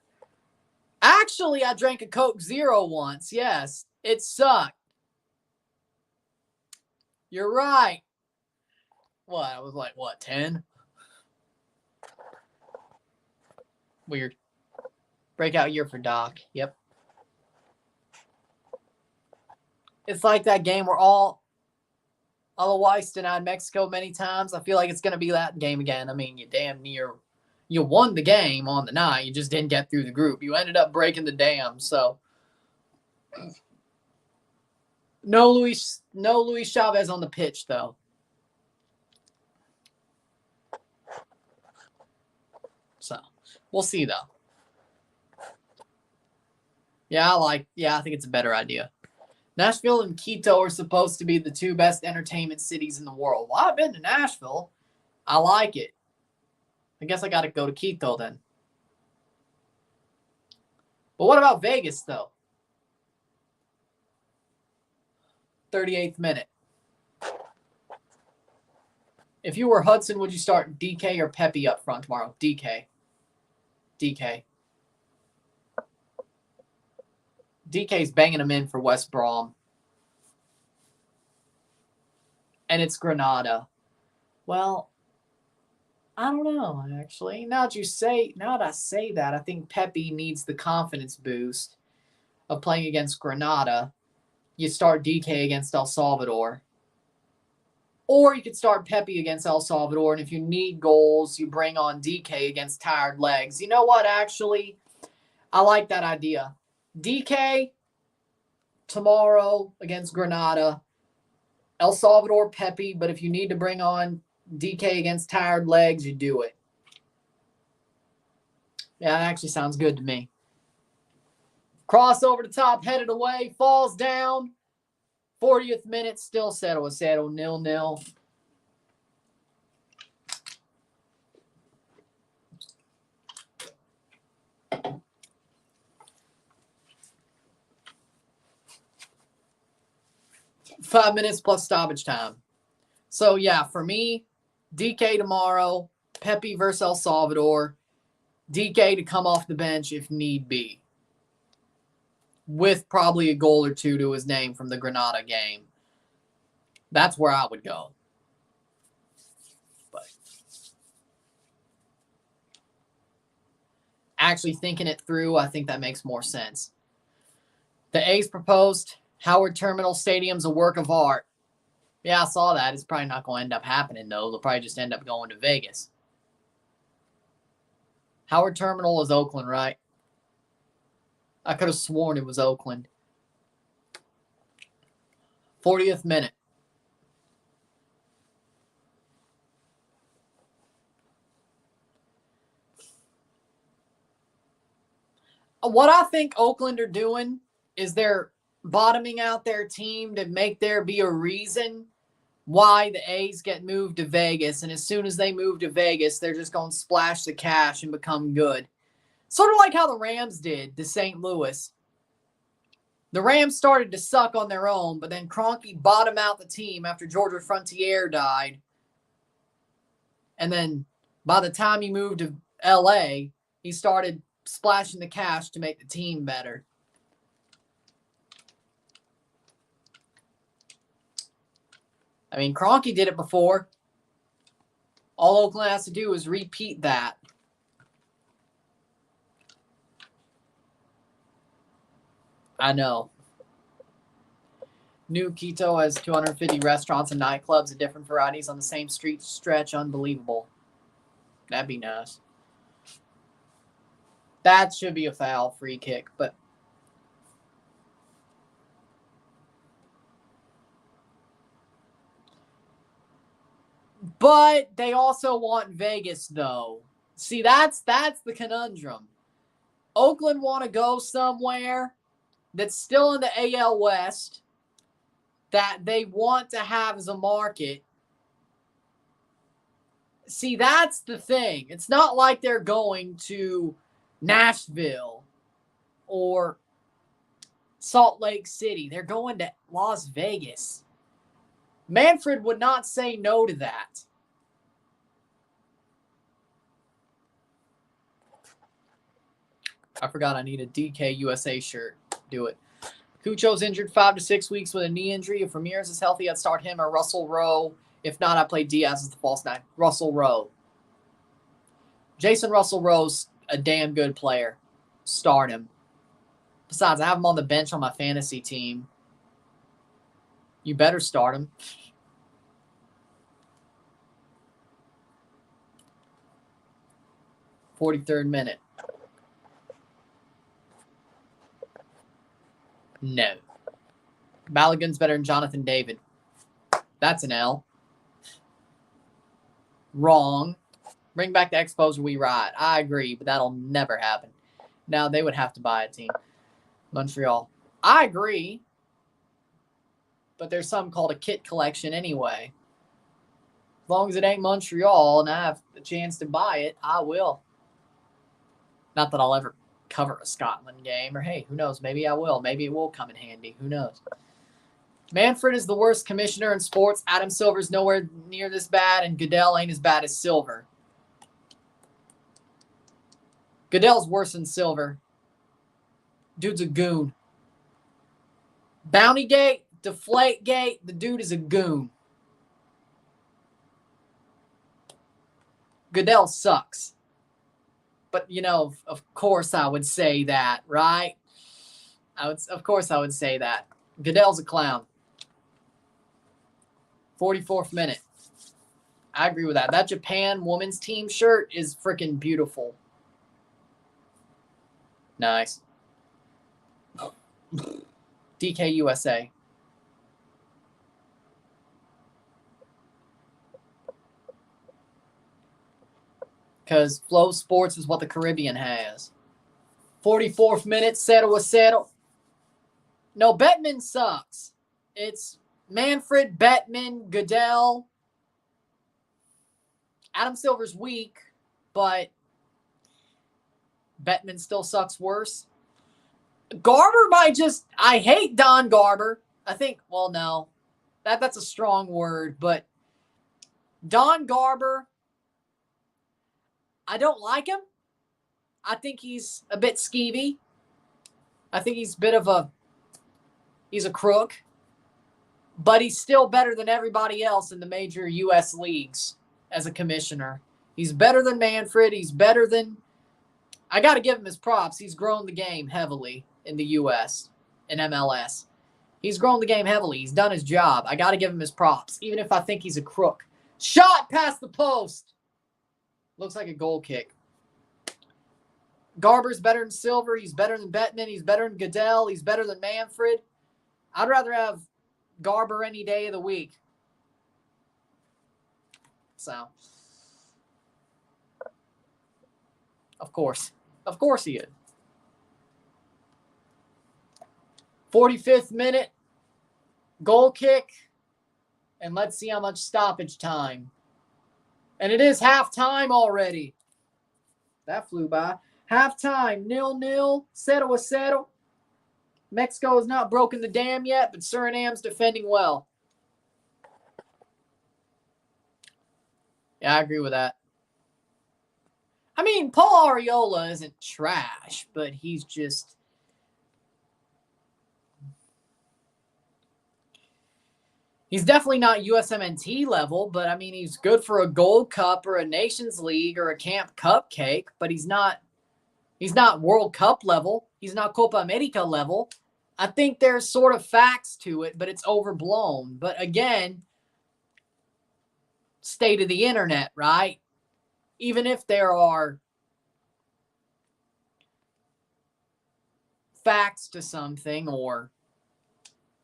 Actually, I drank a Coke Zero once. Yes, it sucked. You're right. What? I was like, 10? Weird. Breakout year for Doc. Yep. It's like that game where otherwise denied Mexico many times. I feel like it's going to be that game again. I mean, you won the game on the night. You just didn't get through the group. You ended up breaking the dam. So no Luis Chavez on the pitch, though. So we'll see, though. Yeah, I think it's a better idea. Nashville and Quito are supposed to be the two best entertainment cities in the world. Well, I've been to Nashville. I like it. I guess I got to go to Quito then. But what about Vegas, though? 38th minute. If you were Hudson, would you start DK or Pepe up front tomorrow? DK. DK's banging him in for West Brom. And it's Granada. Well, I don't know, actually. Now that I say that, I think Pepe needs the confidence boost of playing against Granada. You start DK against El Salvador. Or you could start Pepe against El Salvador, and if you need goals, you bring on DK against tired legs. You know what, actually? I like that idea. DK tomorrow against Granada. El Salvador, Pepe, but if you need to bring on DK against tired legs, you do it. Yeah, that actually sounds good to me. Cross over the top, headed away, falls down. 40th minute, still settle, 0-0. Five minutes plus stoppage time. So, yeah, for me, DK tomorrow, Pepe versus El Salvador, DK to come off the bench if need be, with probably a goal or two to his name from the Granada game. That's where I would go. But actually thinking it through, I think that makes more sense. The A's proposed Howard Terminal Stadium's a work of art. Yeah, I saw that. It's probably not going to end up happening, though. They'll probably just end up going to Vegas. Howard Terminal is Oakland, right? I could have sworn it was Oakland. 40th minute. What I think Oakland are doing is they're bottoming out their team to make there be a reason why the A's get moved to Vegas. And as soon as they move to Vegas, they're just going to splash the cash and become good. Sort of like how the Rams did to St. Louis. The Rams started to suck on their own, but then Kroenke bottomed out the team after Georgia Frontier died. And then by the time he moved to LA, he started splashing the cash to make the team better. I mean, Kroenke did it before. All Oakland has to do is repeat that. I know. New Quito has 250 restaurants and nightclubs of different varieties on the same street stretch. Unbelievable. That'd be nice. That should be a foul, free kick, but they also want Vegas, though. See, that's the conundrum. Oakland want to go somewhere that's still in the AL West that they want to have as a market. See, that's the thing. It's not like they're going to Nashville or Salt Lake City. They're going to Las Vegas. Manfred would not say no to that. I forgot I need a DK USA shirt. Do it. Cucho's injured 5 to 6 weeks with a knee injury. If Ramirez is healthy, I'd start him or Russell Rowe. If not, I play Diaz as the false nine. Russell Rowe. Jason Russell Rowe's a damn good player. Start him. Besides, I have him on the bench on my fantasy team. You better start him. "43rd minute. No. Balogun's better than Jonathan David. That's an L. Wrong. Bring back the Expos or we ride. I agree, but that'll never happen. Now they would have to buy a team. Montreal. I agree, but there's something called a kit collection anyway. As long as it ain't Montreal and I have the chance to buy it, I will. Not that I'll ever cover a Scotland game, or hey, who knows? Maybe I will. Maybe it will come in handy. Who knows? Manfred is the worst commissioner in sports. Adam Silver's nowhere near this bad, and Goodell ain't as bad as Silver. Goodell's worse than Silver. Dude's a goon. Bountygate, Deflategate, the dude is a goon. Goodell sucks. But, you know, of course I would say that, right? Of course I would say that. Goodell's a clown. 44th minute. I agree with that. That Japan women's team shirt is freaking beautiful. Nice. DK USA. Because Flow Sports is what the Caribbean has. 44th minute, settle a settle. No, Bettman sucks. It's Manfred, Bettman, Goodell. Adam Silver's weak, but Bettman still sucks worse. Garber might just... I hate Don Garber. I think... Well, no. That's a strong word, but Don Garber... I don't like him. I think he's a bit skeevy. I think he's a bit of a... He's a crook. But he's still better than everybody else in the major U.S. leagues as a commissioner. He's better than Manfred. He's better than... I got to give him his props. He's grown the game heavily in the U.S. and MLS. He's grown the game heavily. He's done his job. I got to give him his props, even if I think he's a crook. Shot past the post. Looks like a goal kick. Garber's better than Silver. He's better than Bettman. He's better than Goodell. He's better than Manfred. I'd rather have Garber any day of the week. So, of course. Of course he is. 45th minute. Goal kick. And let's see how much stoppage time. And it is halftime already. That flew by. Halftime, 0-0. Settle a settle. Mexico has not broken the dam yet, but Suriname's defending well. Yeah, I agree with that. I mean, Paul Arriola isn't trash, but he's just... He's definitely not USMNT level, but I mean, he's good for a Gold Cup or a Nations League or a Camp Cupcake, but he's not World Cup level. He's not Copa America level. I think there's sort of facts to it, but it's overblown. But again, state of the internet, right? Even if there are facts to something or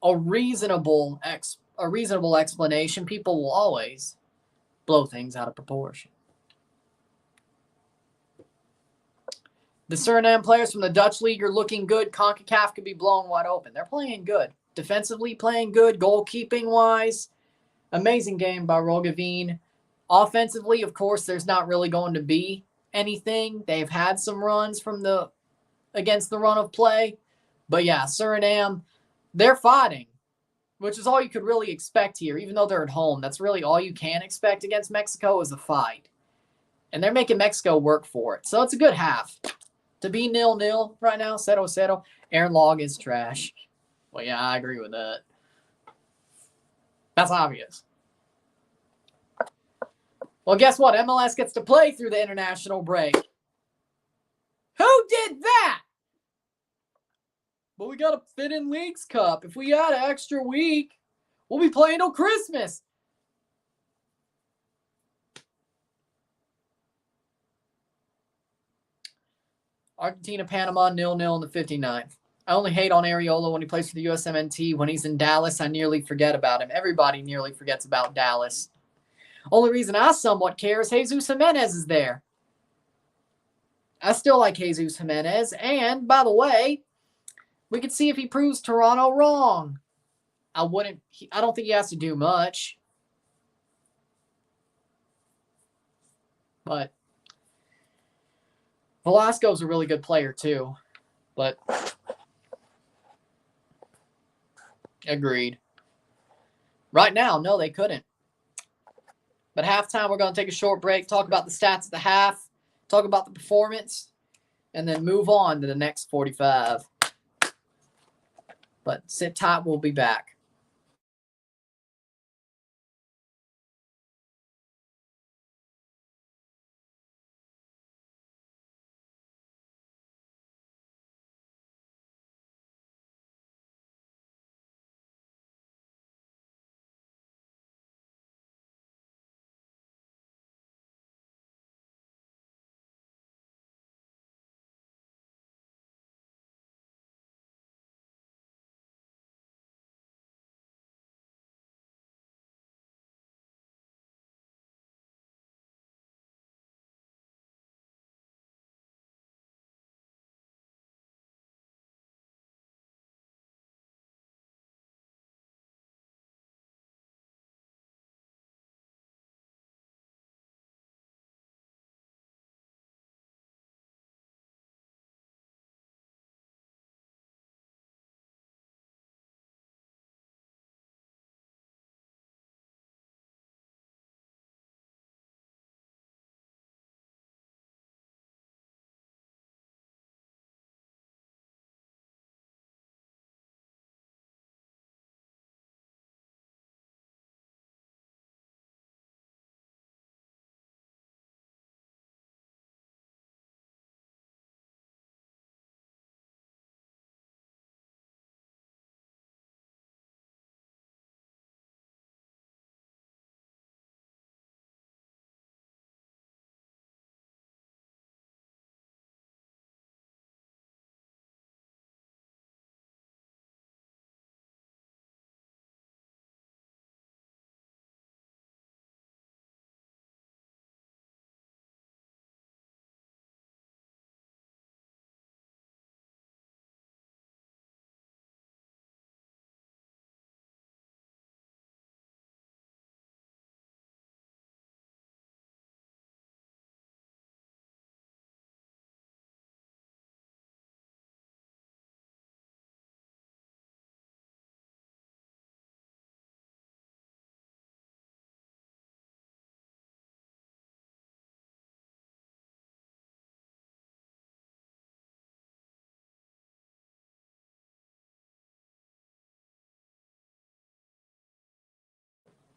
a reasonable explanation, people will always blow things out of proportion. The Suriname players from the Dutch league are looking good. CONCACAF could be blown wide open. They're playing good. Defensively playing good. Goalkeeping-wise, amazing game by Roggeveen. Offensively, of course, there's not really going to be anything. They've had some runs against the run of play. But yeah, Suriname, they're fighting, which is all you could really expect here. Even though they're at home, that's really all you can expect against Mexico is a fight. And they're making Mexico work for it. So it's a good half. To be 0-0 right now, 0-0. Aaron Log is trash. Well, yeah, I agree with that. That's obvious. Well, guess what? MLS gets to play through the international break. Who did that? But we got to fit in Leagues Cup. If we had an extra week, we'll be playing till Christmas. Argentina, Panama, 0-0 in the 59th. I only hate on Arriola when he plays for the USMNT. When he's in Dallas, I nearly forget about him. Everybody nearly forgets about Dallas. Only reason I somewhat care is Jesus Jimenez is there. I still like Jesus Jimenez. And, by the way, we could see if he proves Toronto wrong. I don't think he has to do much. But Velasco's a really good player, too. But agreed. Right now, no, they couldn't. But halftime, we're going to take a short break, talk about the stats at the half, talk about the performance, and then move on to the next 45. But sit tight, we'll be back.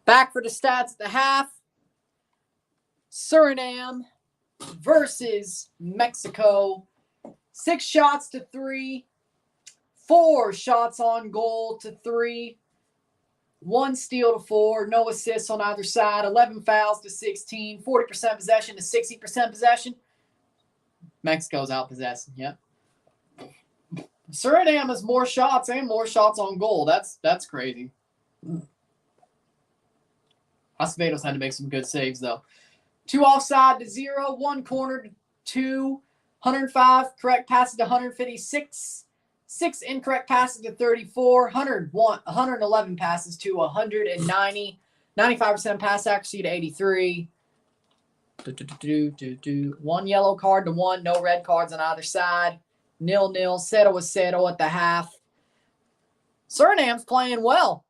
Back for the stats at the half. Suriname versus Mexico. 6 shots to 3. 4 shots on goal to 3. 1 steal to 4. No assists on either side. 11 fouls to 16. 40% possession to 60% possession. Mexico's outpossessing. Yep. Suriname has more shots and more shots on goal. That's crazy. Acevedo's had to make some good saves, though. 2 offside to 0. 1 corner to 2. 105 correct passes to 156. 6 incorrect passes to 34. 111 passes to 190. 95% pass accuracy to 83. 1 yellow card to 1. No red cards on either side. 0-0. 0-0 at the half. Suriname's playing well.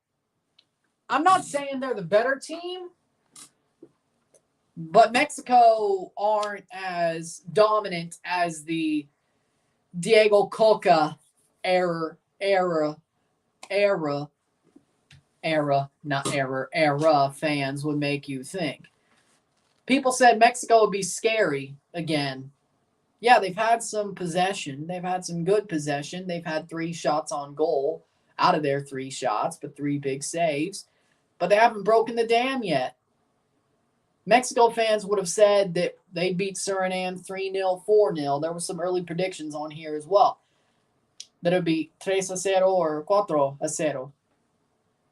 I'm not saying they're the better team, but Mexico aren't as dominant as the Diego Coca era fans would make you think. People said Mexico would be scary again. Yeah, they've had some possession. They've had some good possession. They've had 3 shots on goal out of their 3 shots, but 3 big saves. But they haven't broken the dam yet. Mexico fans would have said that they beat Suriname 3-0, 4-0. There were some early predictions on here as well. That it would be 3-0 or 4-0.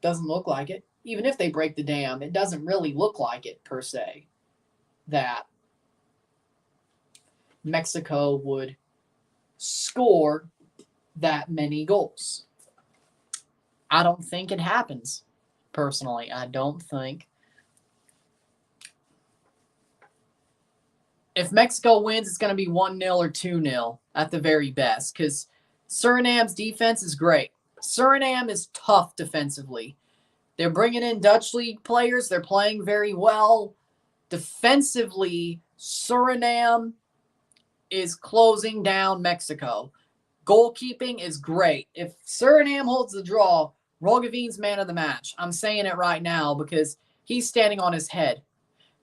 Doesn't look like it. Even if they break the dam, it doesn't really look like it per se that Mexico would score that many goals. I don't think it happens. Personally, I don't think. If Mexico wins, it's going to be 1-0 or 2-0 at the very best because Suriname's defense is great. Suriname is tough defensively. They're bringing in Dutch League players. They're playing very well. Defensively, Suriname is closing down Mexico. Goalkeeping is great. If Suriname holds the draw, Rogavin's man of the match. I'm saying it right now because he's standing on his head.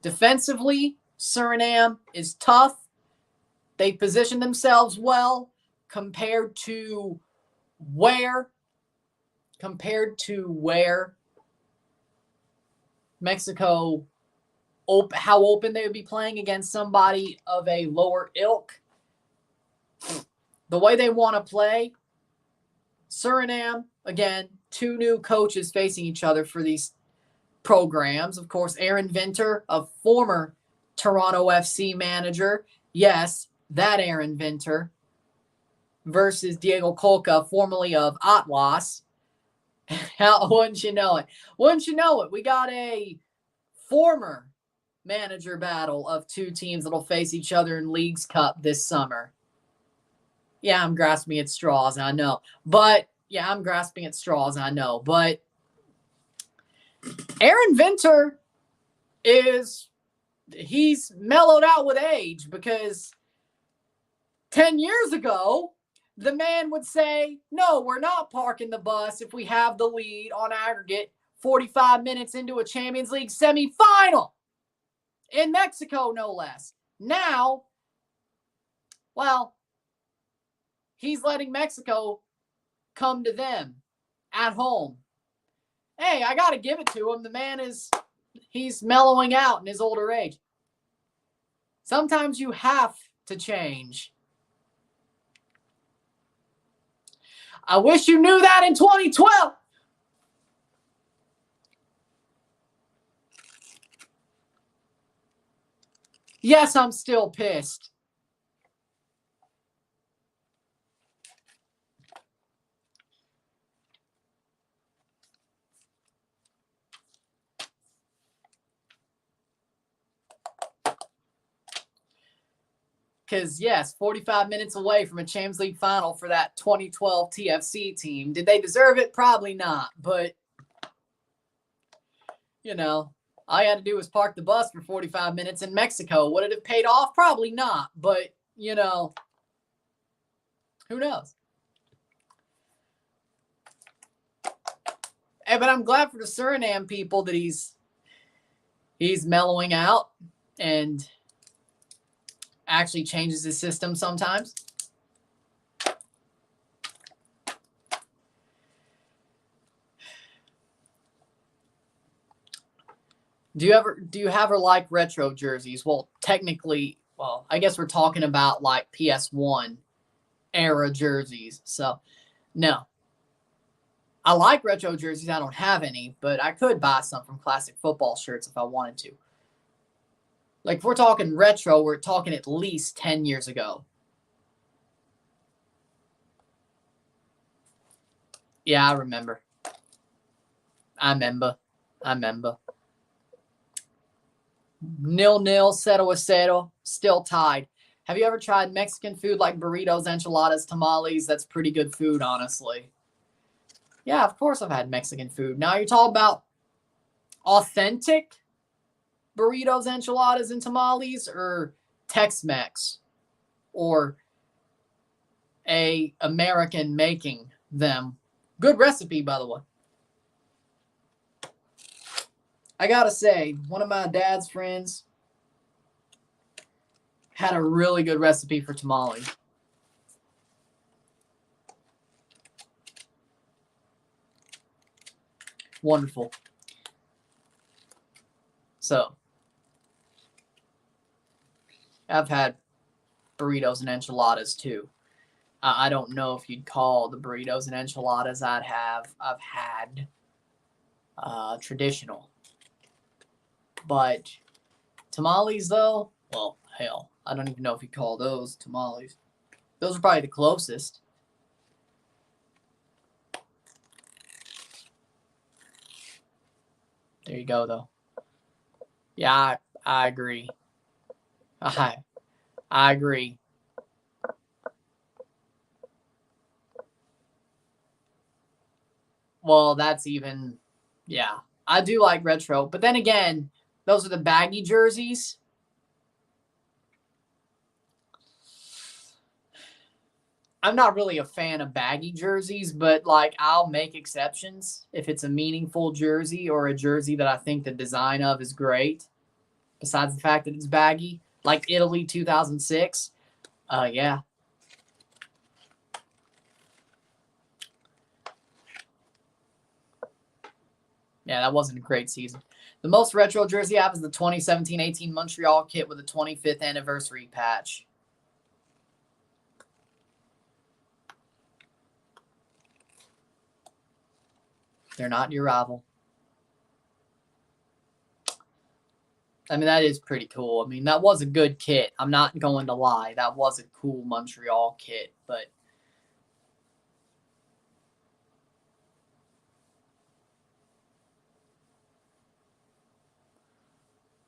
Defensively, Suriname is tough. They position themselves well compared to where Mexico, how open they would be playing against somebody of a lower ilk. The way they want to play, Suriname, again, 2 new coaches facing each other for these programs. Of course, Aaron Vinter, a former Toronto FC manager. Yes, that Aaron Vinter. Versus Diego Coca, formerly of Atlas. Wouldn't you know it? Wouldn't you know it? We got a former manager battle of 2 teams that'll face each other in Leagues Cup this summer. Yeah, I'm grasping at straws, I know. But Aaron Vinter he's mellowed out with age because 10 years ago, the man would say, no, we're not parking the bus if we have the lead on aggregate 45 minutes into a Champions League semifinal in Mexico, no less. Now, well, he's letting Mexico come to them at home. Hey, I got to give it to him. The man he's mellowing out in his older age. Sometimes you have to change. I wish you knew that in 2012. Yes, I'm still pissed. Because, yes, 45 minutes away from a Champions League final for that 2012 TFC team. Did they deserve it? Probably not. But, all you had to do was park the bus for 45 minutes in Mexico. Would it have paid off? Probably not. But, who knows? Hey, but I'm glad for the Suriname people that he's He's mellowing out and actually changes his system sometimes. Do you ever like retro jerseys? Well, technically, I guess we're talking about like PS1 era jerseys. So, no. I like retro jerseys. I don't have any, but I could buy some from Classic Football Shirts if I wanted to. Like, if we're talking retro, we're talking at least 10 years ago. Yeah, I remember. 0-0, 0-0, still tied. Have you ever tried Mexican food like burritos, enchiladas, tamales? That's pretty good food, honestly. Yeah, of course I've had Mexican food. Now you're talking about authentic burritos, enchiladas, and tamales, or Tex-Mex, or a American making them. Good recipe, by the way. I gotta say, one of my dad's friends had a really good recipe for tamales. Wonderful. So, I've had burritos and enchiladas too. I don't know if you'd call the burritos and enchiladas I've had traditional. But tamales, though, well, hell, I don't even know if you call those tamales. Those are probably the closest. There you go, though. Yeah, I agree. I agree. Well, that's even, yeah. I do like retro. But then again, those are the baggy jerseys. I'm not really a fan of baggy jerseys, but like I'll make exceptions if it's a meaningful jersey or a jersey that I think the design of is great. Besides the fact that it's baggy, like Italy 2006. Yeah. Yeah, that wasn't a great season. The most retro jersey I have is the 2017-18 Montreal kit with a 25th anniversary patch. They're not your rival. I mean, that is pretty cool. I mean, that was a good kit. I'm not going to lie. That was a cool Montreal kit, but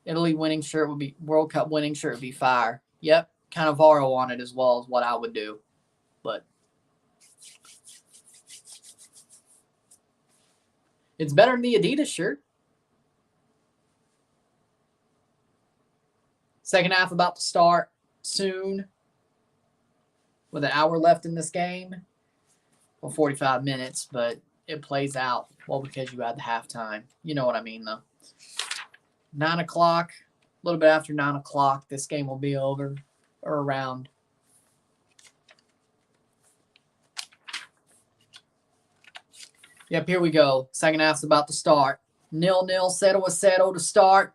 Italy winning shirt would be World Cup winning shirt would be fire. Yep, Cannavaro on it as well as what I would do. But it's better than the Adidas shirt. Second half about to start soon. With an hour left in this game. Well, 45 minutes, but it plays out. Well, because you had the halftime. You know what I mean, though. 9 o'clock, a little bit after 9 o'clock, this game will be over or around. Yep, here we go. Second half's about to start. 0-0, 0-0 to start.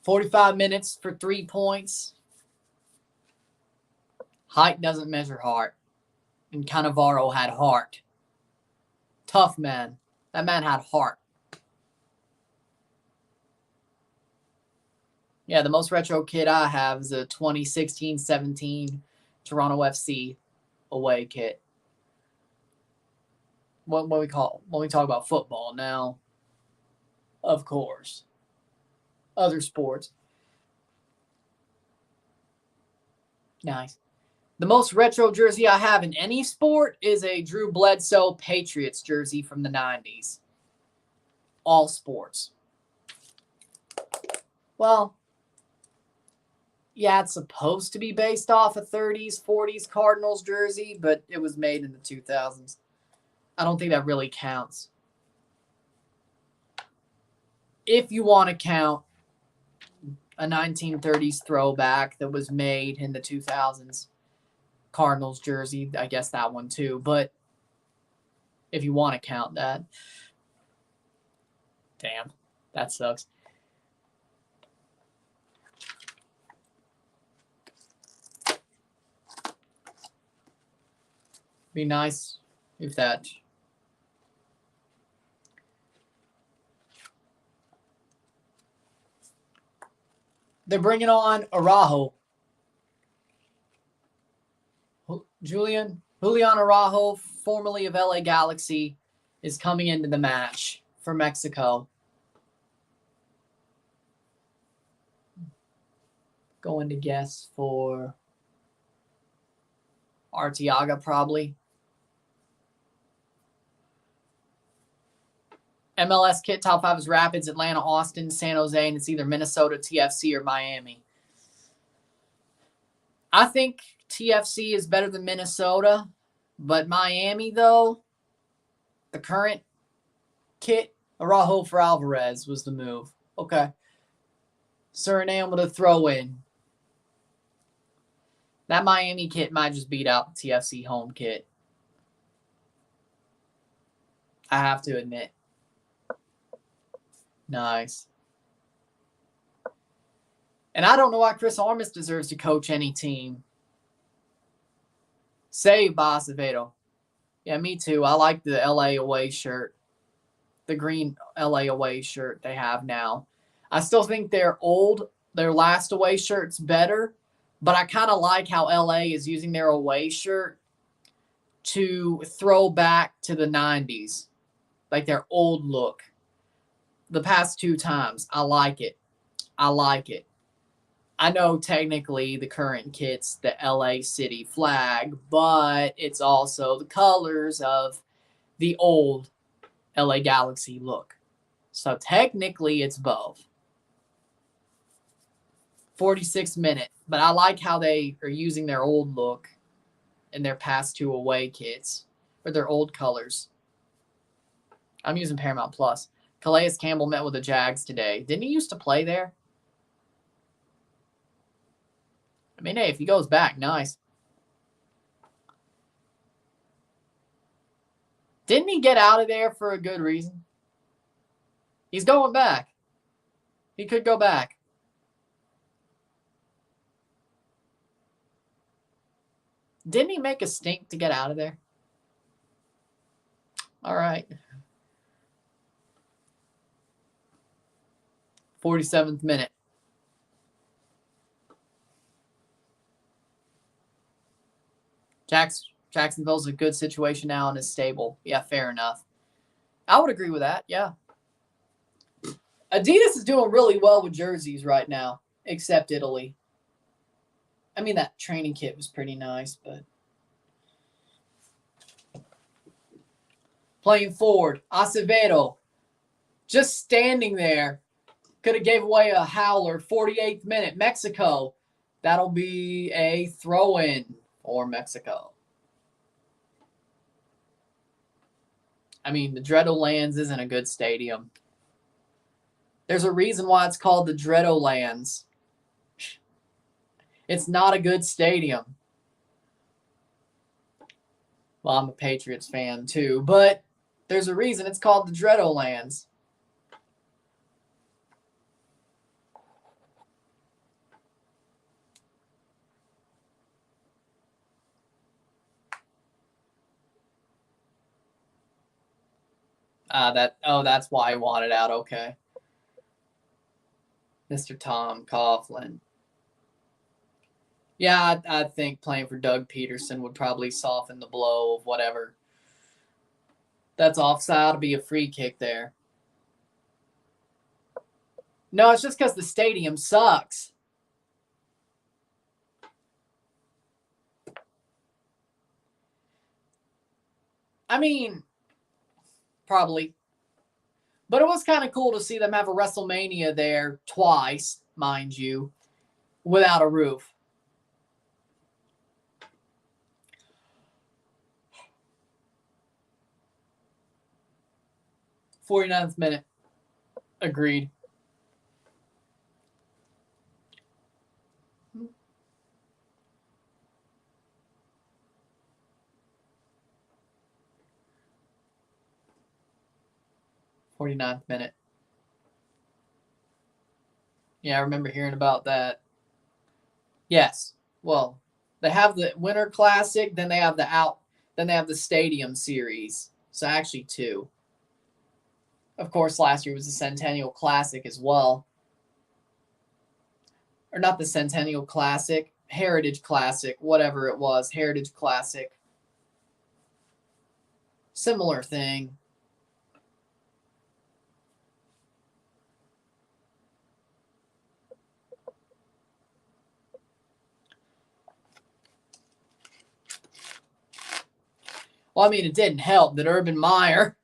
45 minutes for 3 points. Height doesn't measure heart. And Cannavaro had heart. Tough man. That man had heart. Yeah, the most retro kit I have is a 2016-17 Toronto FC away kit. What we call when we talk about football now, of course. Other sports. Nice. The most retro jersey I have in any sport is a Drew Bledsoe Patriots jersey from the 90s. All sports. Well, yeah, it's supposed to be based off a 30s, 40s Cardinals jersey, but it was made in the 2000s. I don't think that really counts. if you want to count a 1930s throwback that was made in the 2000s Cardinals jersey, I guess that one too. But if you want to count that, damn, that sucks. Be nice if that. They're bringing on Araujo. Julian Araujo, formerly of LA Galaxy, is coming into the match for Mexico. Going to guess for Arteaga, probably. MLS kit top 5 is Rapids, Atlanta, Austin, San Jose, and it's either Minnesota, TFC, or Miami. I think TFC is better than Minnesota, but Miami, though, the current kit, Araujo for Alvarez was the move. Okay. Suriname with a throw-in. That Miami kit might just beat out the TFC home kit. I have to admit. Nice. And I don't know why Chris Armas deserves to coach any team. Save by Acevedo. Yeah, me too. I like the LA away shirt. The green LA away shirt they have now. I still think their last away shirt's better, but I kind of like how LA is using their away shirt to throw back to the 90s. Like their old look. The past 2 times. I like it. I know technically the current kit's the LA City flag, but it's also the colors of the old LA Galaxy look. So technically it's both. 46th minute. But I like how they are using their old look in their past 2 away kits. Or their old colors. I'm using Paramount Plus. Calais Campbell met with the Jags today. Didn't he used to play there? I mean, hey, if he goes back, nice. Didn't he get out of there for a good reason? He's going back. He could go back. Didn't he make a stink to get out of there? All right. 47th minute. Jacksonville's a good situation now and is stable. Yeah, fair enough. I would agree with that. Yeah. Adidas is doing really well with jerseys right now, except Italy. I mean, that training kit was pretty nice, but playing forward, Acevedo, just standing there, could have gave away a howler. 48th minute, Mexico. That'll be a throw-in for Mexico. I mean, the Dreadlands isn't a good stadium. There's a reason why it's called the Dreadlands. It's not a good stadium. Well, I'm a Patriots fan too, but there's a reason it's called the Dreadlands. That's why I wanted out. Okay. Mr. Tom Coughlin. Yeah, I think playing for Doug Peterson would probably soften the blow of whatever. That's offside to be a free kick there. No, it's just because the stadium sucks. I mean, probably. But it was kind of cool to see them have a WrestleMania there twice, mind you, without a roof. '49th minute. Agreed. 49th minute. Yeah, I remember hearing about that. Yes. Well, they have the Winter Classic, then they have the Stadium Series. So actually 2. Of course, last year was the Centennial Classic as well. Or not the Centennial Classic, Heritage Classic, whatever it was, Heritage Classic. Similar thing. Well, I mean, it didn't help that Urban Meyer.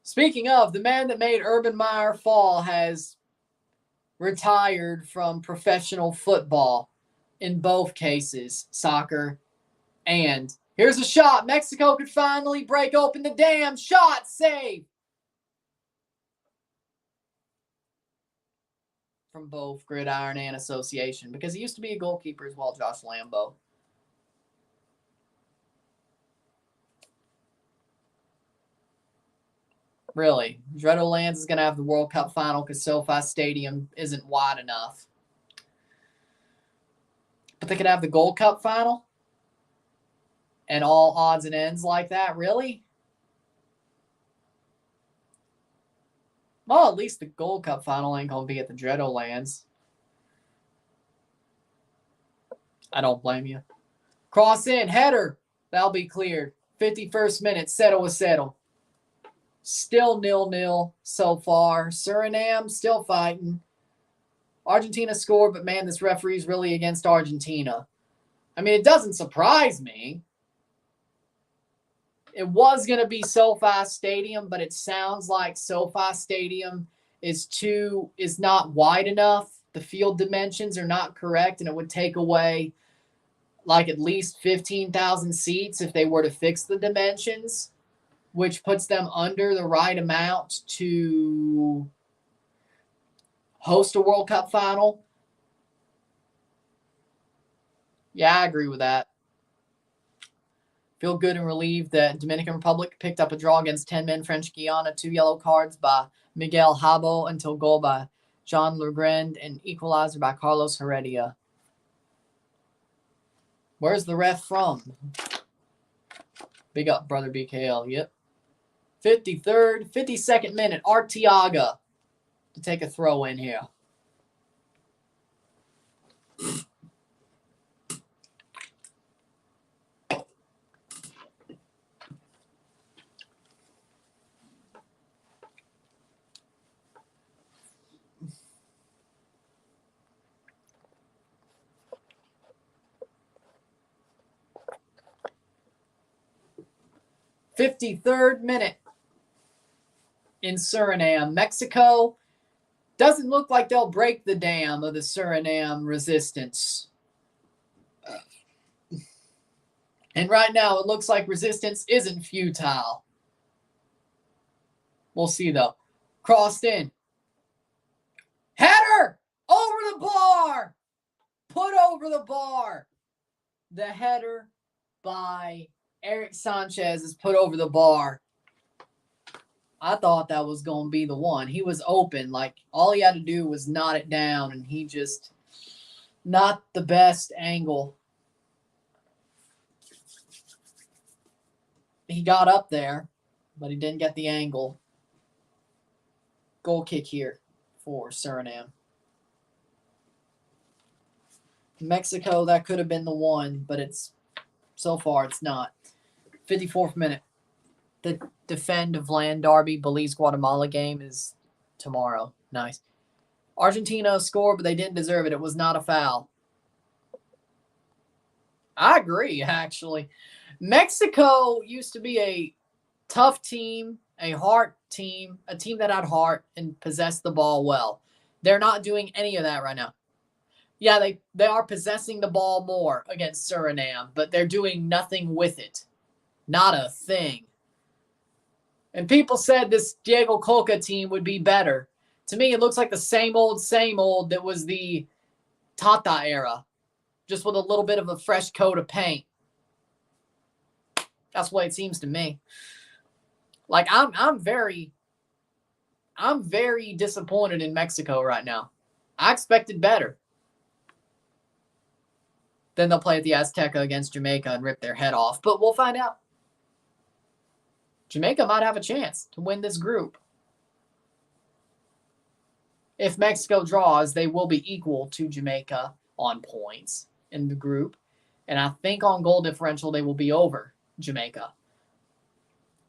Speaking of, the man that made Urban Meyer fall has retired from professional football in both cases, soccer and here's a shot. Mexico could finally break open the dam. Shot, save. From both Gridiron and Association because he used to be a goalkeeper as well, Josh Lambo. Really, Dreadlands is going to have the World Cup final because SoFi Stadium isn't wide enough. But they could have the Gold Cup final and all odds and ends like that, really? Well, at least the Gold Cup final ain't going to be at the Dreadlands. I don't blame you. Cross in, header. That'll be cleared. 51st minute, settle with settle. Still 0-0 so far. Suriname still fighting. Argentina scored, but man, this referee's really against Argentina. I mean, it doesn't surprise me. It was going to be SoFi Stadium, but it sounds like SoFi Stadium is not wide enough. The field dimensions are not correct, and it would take away like at least 15,000 seats if they were to fix the dimensions, which puts them under the right amount to host a World Cup final. Yeah, I agree with that. Feel good and relieved that Dominican Republic picked up a draw against 10-men French Guiana, 2 yellow cards by Miguel Habo until goal by Jean Legrand and equalizer by Carlos Heredia. Where's the ref from? Big up, brother BKL. Yep. 52nd minute, Arteaga to take a throw in here. '53rd minute in Suriname. Mexico doesn't look like they'll break the dam of the Suriname resistance. And right now, it looks like resistance isn't futile. We'll see, though. Crossed in. Header! Over the bar! Put over the bar. The header by Eric Sanchez is put over the bar. I thought that was going to be the one. He was open. Like, all he had to do was knot it down, and he just not the best angle. He got up there, but he didn't get the angle. Goal kick here for Suriname. Mexico, that could have been the one, but so far it's not. 54th minute. The Defend of Land Derby, Belize Guatemala game is tomorrow. Nice. Argentina scored, but they didn't deserve it. It was not a foul. I agree, actually. Mexico used to be a tough team, a heart team, a team that had heart and possessed the ball well. They're not doing any of that right now. Yeah, they are possessing the ball more against Suriname, but they're doing nothing with it. Not a thing. And people said this Diego Coca team would be better. To me, it looks like the same old that was the Tata era, just with a little bit of a fresh coat of paint. That's what it seems to me. Like I'm very disappointed in Mexico right now. I expected better. Then they'll play at the Azteca against Jamaica and rip their head off. But we'll find out. Jamaica might have a chance to win this group. If Mexico draws, they will be equal to Jamaica on points in the group. And I think on goal differential, they will be over Jamaica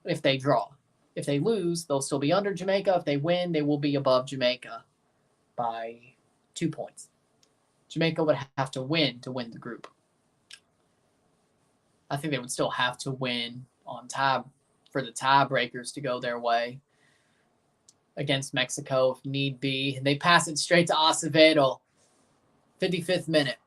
if they draw. If they lose, they'll still be under Jamaica. If they win, they will be above Jamaica by 2 points. Jamaica would have to win the group. I think they would still have to win on tie for the tiebreakers to go their way against Mexico if need be. They pass it straight to Acevedo, 55th minute.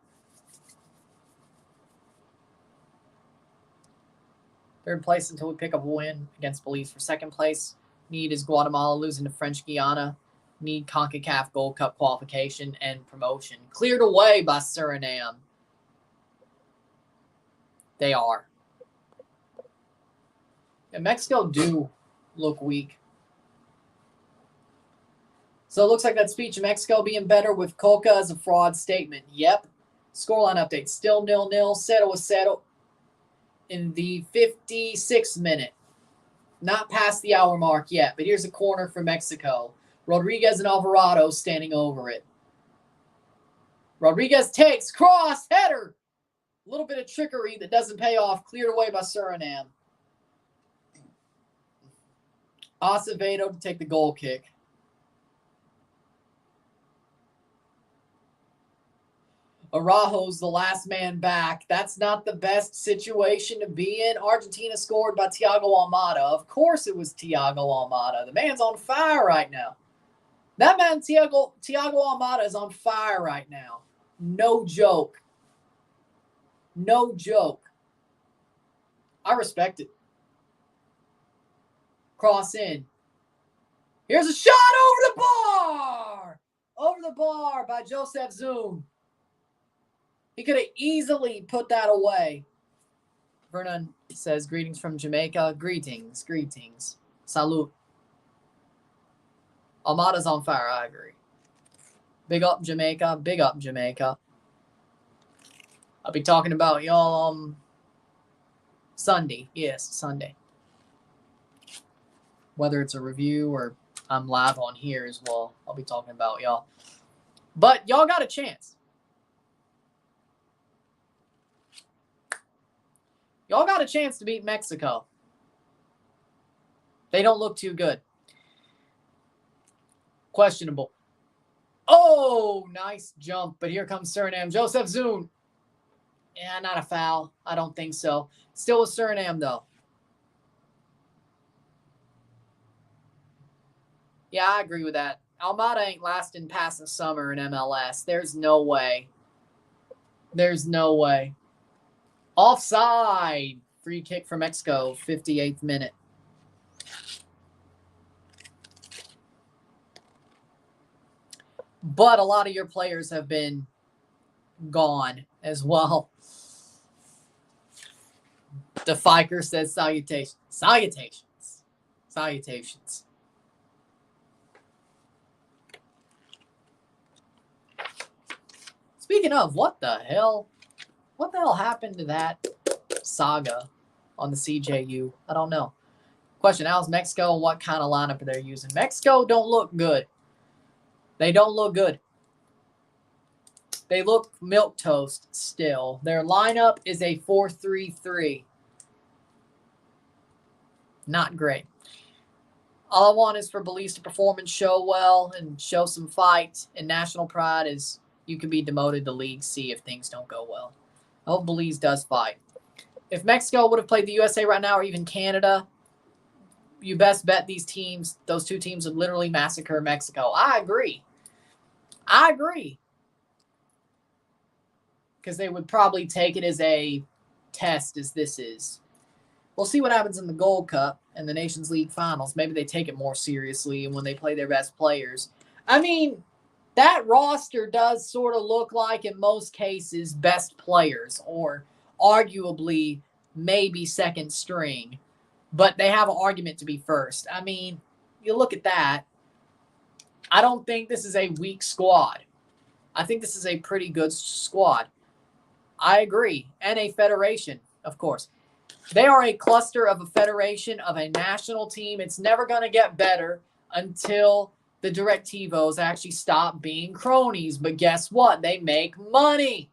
Third place until we pick up a win against Belize for second place. Need is Guatemala losing to French Guiana. Need CONCACAF Gold Cup qualification and promotion. Cleared away by Suriname. They are. And Mexico do look weak. So it looks like that speech of Mexico being better with Coca as a fraud statement. Yep. Scoreline update. Still 0-0. 0-0 in the 56th minute. Not past the hour mark yet, but here's a corner for Mexico. Rodriguez and Alvarado standing over it. Rodriguez takes, cross, header. A little bit of trickery that doesn't pay off. Cleared away by Suriname. Acevedo to take the goal kick. Araujo's the last man back. That's not the best situation to be in. Argentina scored by Thiago Almada. Of course it was Thiago Almada. The man's on fire right now. That man, Thiago Almada, is on fire right now. No joke. No joke. I respect it. Cross in. Here's a shot over the bar! Over the bar by Joseph Zoom. He could have easily put that away. Vernon says, greetings from Jamaica. Greetings, greetings. Salute. Almada's on fire, I agree. Big up Jamaica, big up Jamaica. I'll be talking about y'all Sunday. Yes, Sunday. Whether it's a review or I'm live on here as well, I'll be talking about y'all. But y'all got a chance. Y'all got a chance to beat Mexico. They don't look too good. Questionable. Oh, nice jump. But here comes Suriname. Joseph Zoon. Yeah, not a foul. I don't think so. Still with Suriname, though. Yeah, I agree with that. Almada ain't lasting past the summer in MLS. There's no way. There's no way. Offside. Free kick for Mexico, 58th minute. But a lot of your players have been gone as well. The Fiker says salutations. Salutations. Salutations. Speaking of, what the hell happened to that saga on the CJU? I don't know. Question, how's Mexico and what kind of lineup are they using? Mexico don't look good. They don't look good. They look milquetoast still. Their lineup is a 4-3-3. Not great. All I want is for Belize to perform and show well and show some fight and national pride is you can be demoted to League C if things don't go well. I hope Belize does fight. If Mexico would have played the USA right now or even Canada, you best bet these teams, those two teams would literally massacre Mexico. I agree. Because they would probably take it as a test as this is. We'll see what happens in the Gold Cup and the Nations League finals. Maybe they take it more seriously and when they play their best players. I mean, that roster does sort of look like, in most cases, best players or arguably maybe second string, but they have an argument to be first. I mean, you look at that. I don't think this is a weak squad. I think this is a pretty good squad. I agree. And a federation, of course. They are a cluster of a federation of a national team. It's never going to get better until the Directivos actually stop being cronies. But guess what? They make money.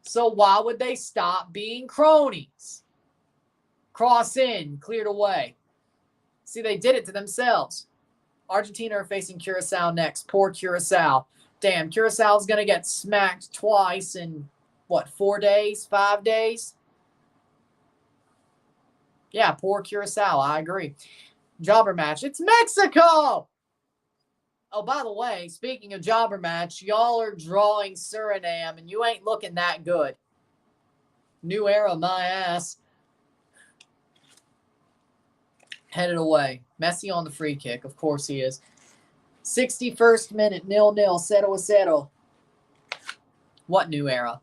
So why would they stop being cronies? Cross in, cleared away. See, they did it to themselves. Argentina are facing Curacao next. Poor Curacao. Damn, Curaçao's going to get smacked twice in, what, 4 days, 5 days? Yeah, poor Curacao. I agree. Jobber match. It's Mexico! Oh, by the way, speaking of jobber match, y'all are drawing Suriname, and you ain't looking that good. New era, my ass. Headed away. Messi on the free kick. Of course he is. 61st minute, 0-0, 0-0. What new era?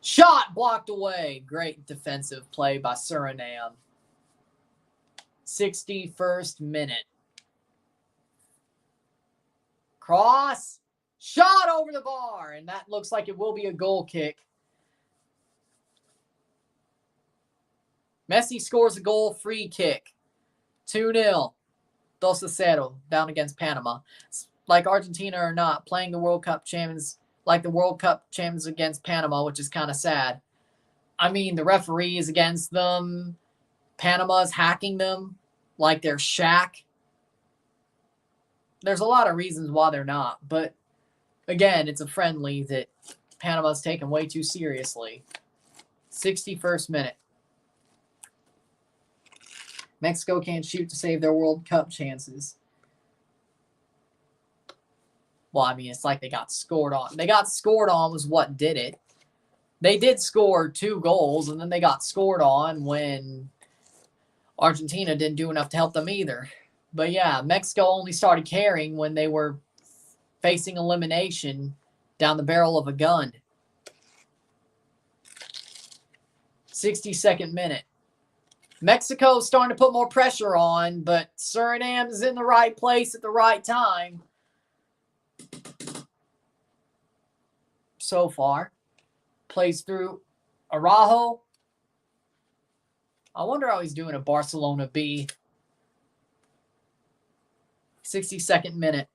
Shot blocked away. Great defensive play by Suriname. 61st minute. Cross. Shot over the bar. And that looks like it will be a goal kick. Messi scores a goal, free kick. 2-0. 2-0 down against Panama. Like Argentina or not, playing the World Cup champions like the World Cup champions against Panama, which is kind of sad. I mean, the referee is against them. Panama's hacking them like they're Shaq. There's a lot of reasons why they're not. But, again, it's a friendly that Panama's taken way too seriously. 61st minute. Mexico can't shoot to save their World Cup chances. Well, I mean, it's like they got scored on. They got scored on was what did it. They did score 2 goals, and then they got scored on when Argentina didn't do enough to help them either. But yeah, Mexico only started caring when they were facing elimination down the barrel of a gun. 62nd minute. Mexico's starting to put more pressure on, but Suriname is in the right place at the right time. So far. Plays through Araujo. I wonder how he's doing at Barcelona B. 62nd minute.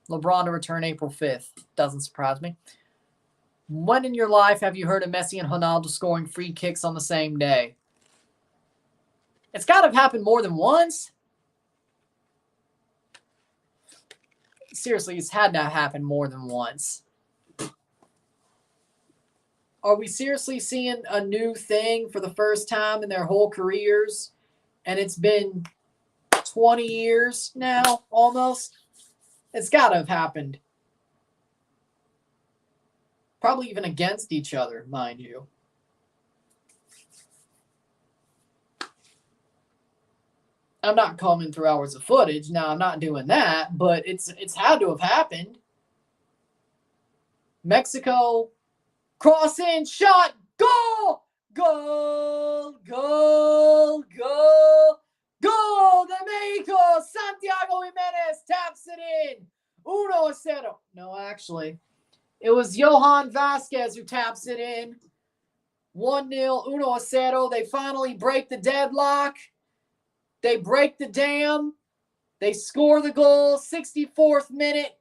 LeBron to return April 5th. Doesn't surprise me. When in your life have you heard of Messi and Ronaldo scoring free kicks on the same day? It's got to have happened more than once. Seriously, it's had to happen more than once. Are we seriously seeing a new thing for the first time in their whole careers? And it's been 20 years now, almost. It's got to have happened. Probably even against each other, mind you. I'm not combing through hours of footage. Now, I'm not doing that, but it's had to have happened. Mexico, cross in, shot, goal! Goal, goal, goal, goal de Mexico! Santiago Jimenez taps it in. 1-0. No, actually, it was Johan Vasquez who taps it in. 1-0, 1-0. They finally break the deadlock. They break the dam. They score the goal. 64th minute.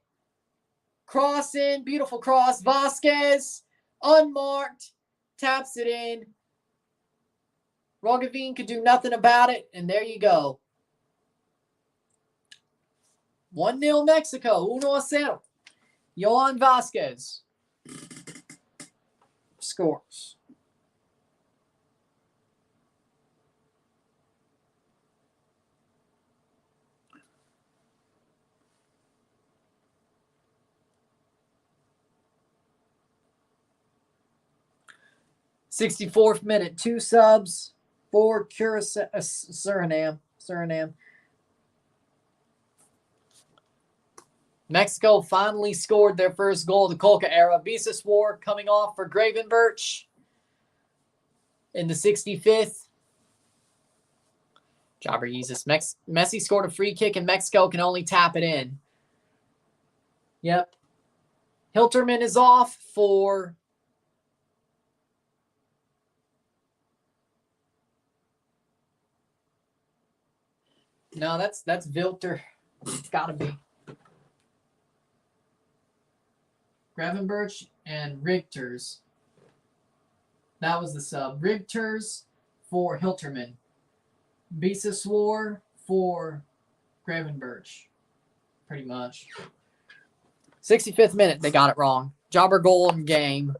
Cross in. Beautiful cross. Vasquez, unmarked, taps it in. Rogovin could do nothing about it, and there you go. 1-0 Mexico. 1-0. Johan Vasquez scores. 64th minute, 2 subs for Suriname. Mexico finally scored their first goal of the Colca era. War coming off for Gravenberch in the 65th. Jobber uses Messi scored a free kick and Mexico can only tap it in. Yep. Hilterman is off for no, that's Vilter. It's gotta be. Gravenberch and Rigters. That was the sub. Rigters for Hilterman. Biseswar for Gravenberch. Pretty much. 65th minute, they got it wrong. Jobber goal in game.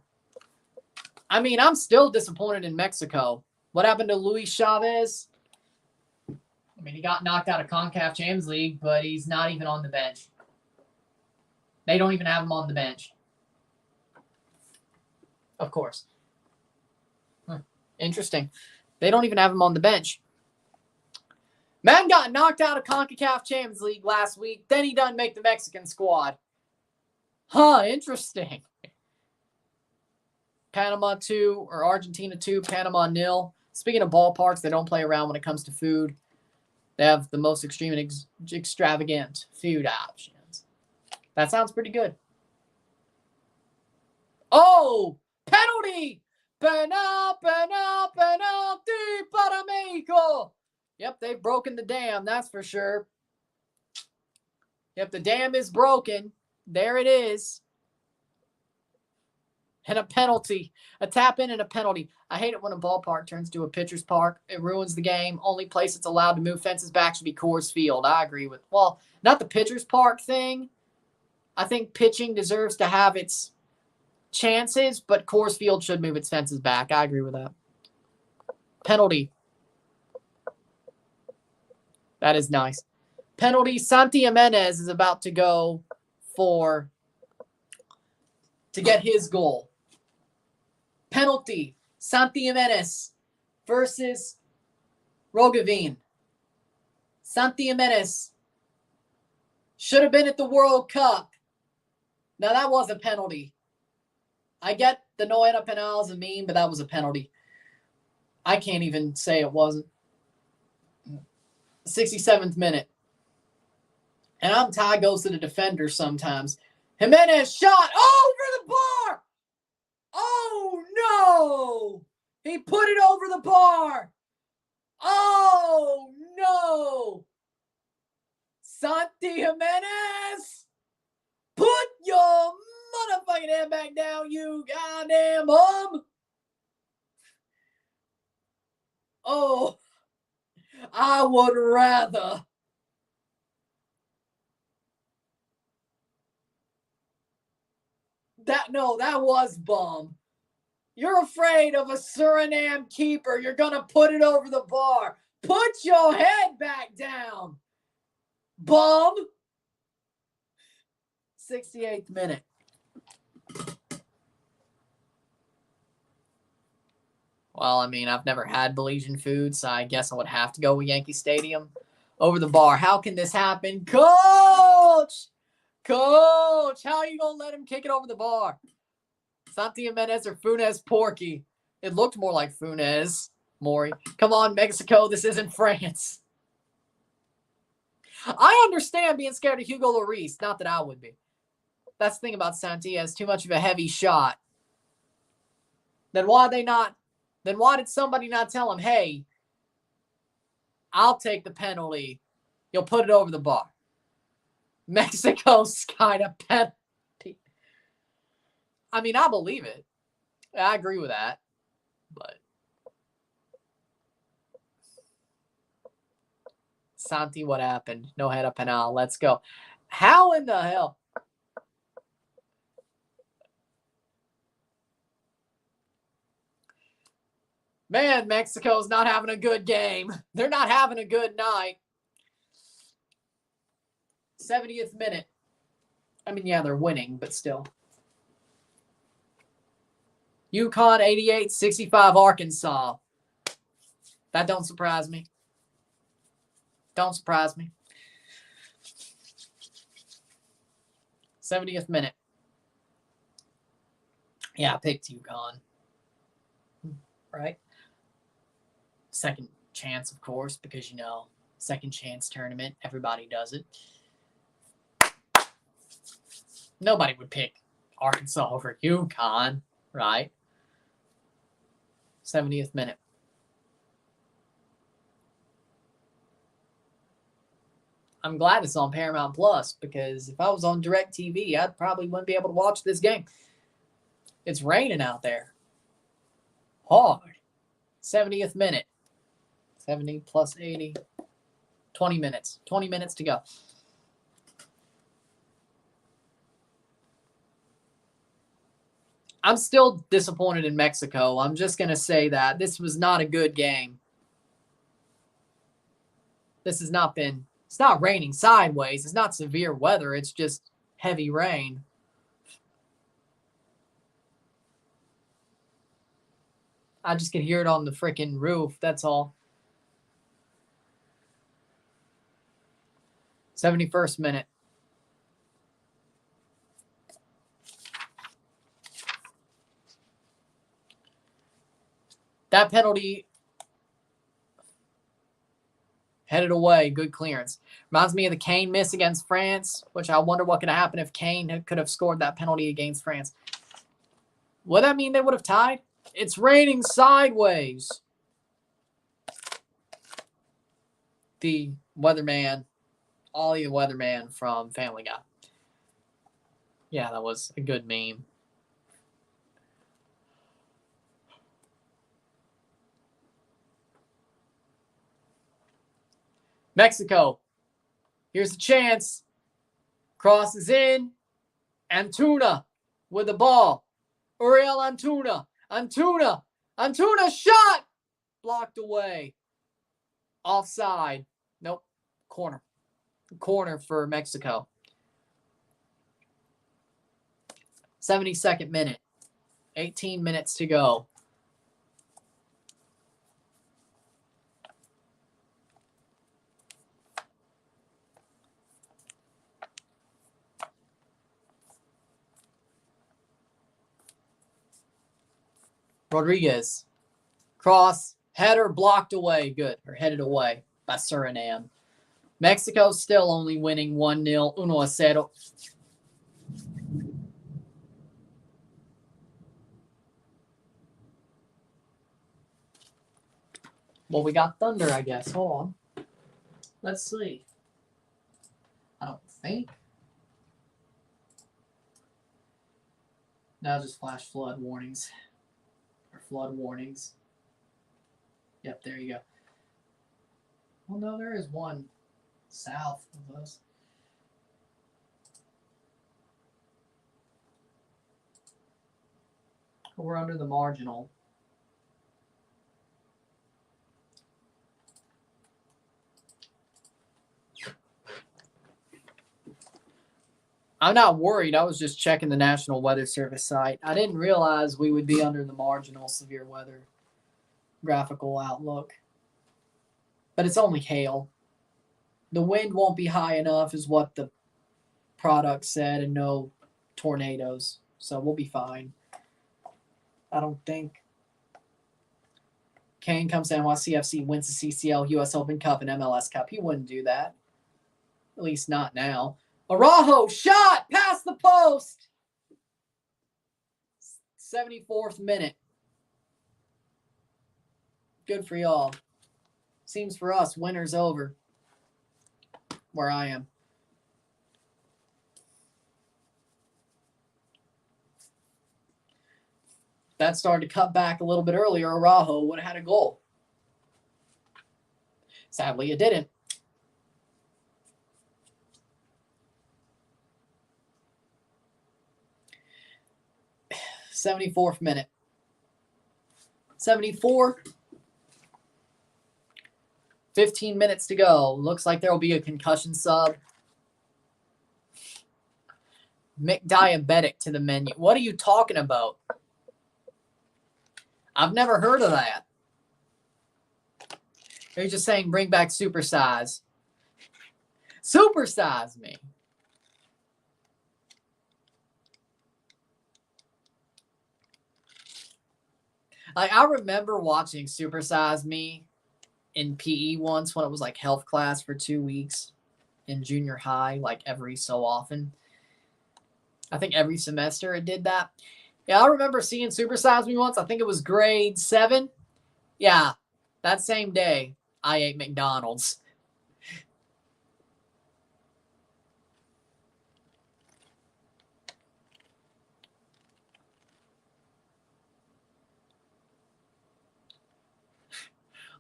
I mean, I'm still disappointed in Mexico. What happened to Luis Chavez? I mean, he got knocked out of CONCACAF Champions League, but he's not even on the bench. They don't even have him on the bench. Of course. Interesting. They don't even have him on the bench. Man got knocked out of CONCACAF Champions League last week. Then he done make the Mexican squad. Huh, interesting. Panama 2 or Argentina 2, Panama 0. Speaking of ballparks, they don't play around when it comes to food. They have the most extreme and extravagant food options. That sounds pretty good. Oh, penalty! Penalty para Mexico! Yep, they've broken the dam, that's for sure. Yep, the dam is broken. There it is. And a penalty. A tap in and a penalty. I hate it when a ballpark turns to a pitcher's park. It ruins the game. Only place it's allowed to move fences back should be Coors Field. I agree with, well, not the pitcher's park thing. I think pitching deserves to have its chances, but Coors Field should move its fences back. I agree with that. Penalty. That is nice. Penalty. Santi Jimenez is about to go to get his goal. Penalty. Santi Jimenez versus Rogavin. Santi Jimenez should have been at the World Cup. Now, that was a penalty. I get the no era penal is a meme, but that was a penalty. I can't even say it wasn't. 67th minute. And I'm tired goes to the defender sometimes. Jimenez shot over the bar. Oh, no. He put it over the bar. Oh, no. Santi Jimenez, put your motherfucking head back down, you goddamn bum. Oh, I would rather. That was bum. You're afraid of a Suriname keeper. You're going to put it over the bar. Put your head back down, bum. 68th minute. Well, I mean, I've never had Belizean food, so I guess I would have to go with Yankee Stadium. Over the bar. How can this happen? Coach! Coach! How are you going to let him kick it over the bar? Santi Jimenez or Funes Porky? It looked more like Funes Mori. Come on, Mexico. This isn't France. I understand being scared of Hugo Lloris. Not that I would be. That's the thing about Santi. He has too much of a heavy shot. Then why did somebody not tell him, hey, I'll take the penalty. You'll put it over the bar. Mexico's kind of penalty. I mean, I believe it. I agree with that. But Santi, what happened? No head up penal. Let's go. How in the hell? Man, Mexico's not having a good game. They're not having a good night. 70th minute. I mean, yeah, they're winning, but still. UConn 88-65 Arkansas. That don't surprise me. Don't surprise me. 70th minute. Yeah, I picked UConn. Right? Second chance, of course, because, you know, second chance tournament. Everybody does it. Nobody would pick Arkansas over UConn, right? 70th minute. I'm glad it's on Paramount Plus, because if I was on DirecTV, I probably wouldn't be able to watch this game. It's raining out there. Hard. 70th minute. 70 plus 80. 20 minutes. 20 minutes to go. I'm still disappointed in Mexico. I'm just going to say that. This was not a good game. This has not been... It's not raining sideways. It's not severe weather. It's just heavy rain. I just can hear it on the freaking roof. That's all. 71st minute. That penalty headed away. Good clearance. Reminds me of the Kane miss against France, which I wonder what could have happened if Kane could have scored that penalty against France. Would that mean they would have tied? It's raining sideways. The weatherman, Ollie the weatherman from Family Guy. Yeah, that was a good meme. Mexico. Here's a chance. Crosses in. Antuna with the ball. Uriel Antuna. Antuna shot. Blocked away. Offside. Nope. Corner. Corner for Mexico. 72nd minute. 18 minutes to go. Rodriguez. Cross. Header blocked away. Good. Or headed away by Suriname. Mexico still only winning 1-0. 1-0. Well, we got thunder, I guess. Hold on. Let's see. I don't think. Now just flash flood warnings. Or flood warnings. Yep, there you go. Well, no, there is one south of us. We're under the marginal. I'm not worried. I was just checking the National Weather Service site. I didn't realize we would be under the marginal severe weather graphical outlook. But it's only hail. The wind won't be high enough is what the product said, and no tornadoes. So we'll be fine. I don't think. Kane comes to NYCFC, wins the CCL, US Open Cup, and MLS Cup. He wouldn't do that. At least not now. Araujo shot past the post. 74th minute. Good for y'all. Seems for us, winter's over. Where I am. That started to cut back a little bit earlier. Araujo would have had a goal. Sadly, it didn't. '74th minute. 74. 15 minutes to go. Looks like there will be a concussion sub. McDiabetic to the menu. What are you talking about? I've never heard of that. They're just saying bring back supersize. Supersize me. Like, I remember watching Supersize Me in PE once when it was like health class for 2 weeks in junior high, like every so often. I think every semester it did that. Yeah, I remember seeing Supersize Me once. I think it was grade 7. Yeah, that same day I ate McDonald's.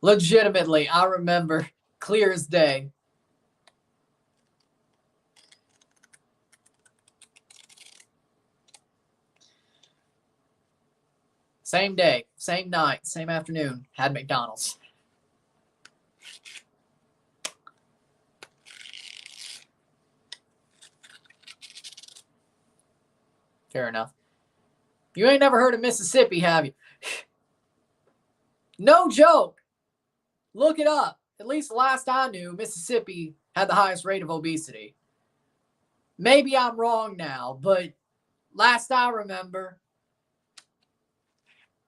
Legitimately, I remember clear as day. Same day, same night, same afternoon, had McDonald's. Fair enough. You ain't never heard of Mississippi, have you? No joke. Look it up. At least last I knew, Mississippi had the highest rate of obesity. Maybe I'm wrong now, but last I remember,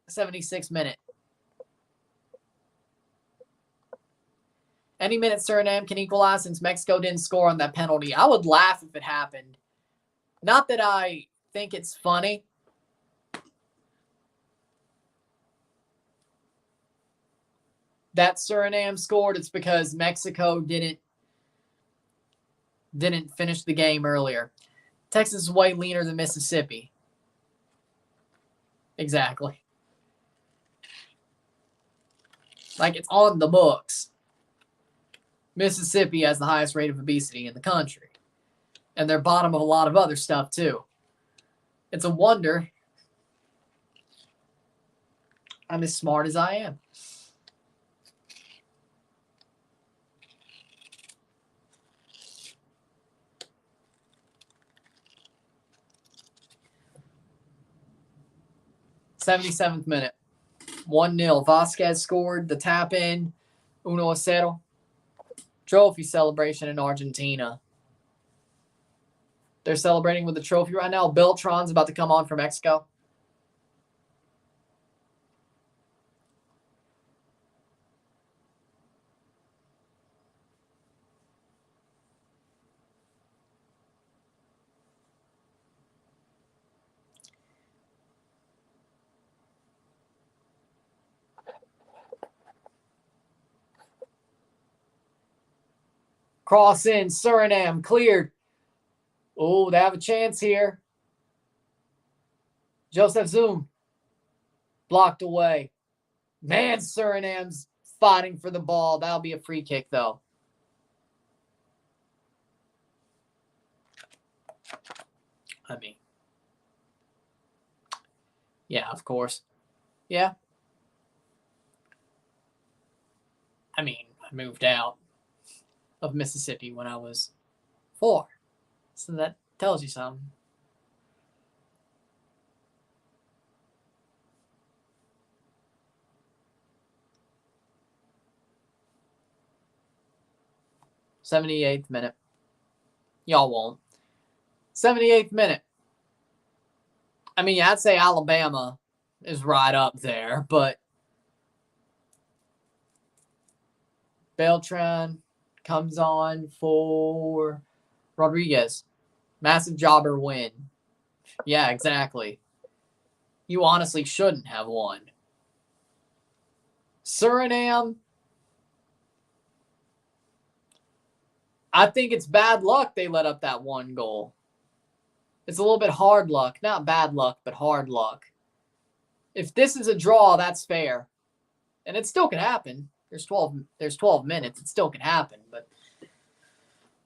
76 minute. Any minute Suriname can equalize since Mexico didn't score on that penalty. I would laugh if it happened. Not that I think it's funny. That Suriname scored, it's because Mexico didn't finish the game earlier. Texas is way leaner than Mississippi. Exactly. Like, it's on the books. Mississippi has the highest rate of obesity in the country. And they're bottom of a lot of other stuff, too. It's a wonder I'm as smart as I am. '77th minute. 1-0. Vasquez scored the tap in. 1-0. Trophy celebration in Argentina. They're celebrating with the trophy right now. Beltran's about to come on for Mexico. Cross in. Suriname cleared. Oh, they have a chance here. Joseph Zoom blocked away. Man, Suriname's fighting for the ball. That'll be a free kick, though. I mean, yeah, of course. Yeah. I mean, I moved out of Mississippi when I was 4. So that tells you something. '78th minute. Y'all won't. '78th minute. I mean, I'd say Alabama is right up there, but Beltran comes on for Rodriguez. Massive jobber win. Yeah, exactly. You honestly shouldn't have won. Suriname, I think it's bad luck they let up that 1 goal. It's a little bit hard luck. Not bad luck, but hard luck. If this is a draw, that's fair. And it still could happen. There's 12 minutes. It still can happen, but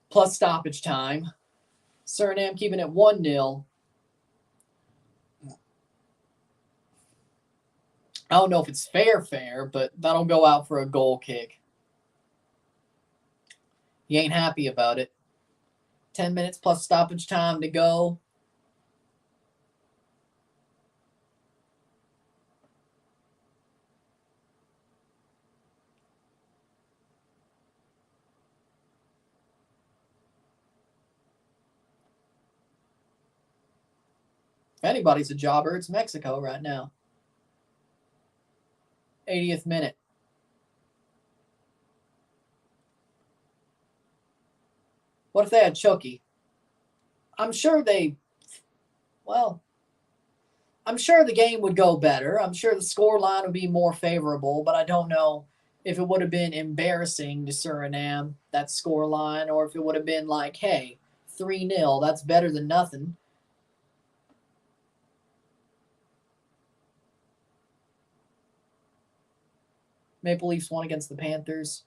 plus stoppage time. Suriname keeping it 1-0. I don't know if it's fair, but that'll go out for a goal kick. He ain't happy about it. 10 minutes plus stoppage time to go. If anybody's a jobber, it's Mexico right now. 80th minute. What if they had Chucky? I'm sure the game would go better. I'm sure the score line would be more favorable, but I don't know if it would have been embarrassing to Suriname, that score line, or if it would have been like, hey, 3-0, that's better than nothing. Maple Leafs won against the Panthers.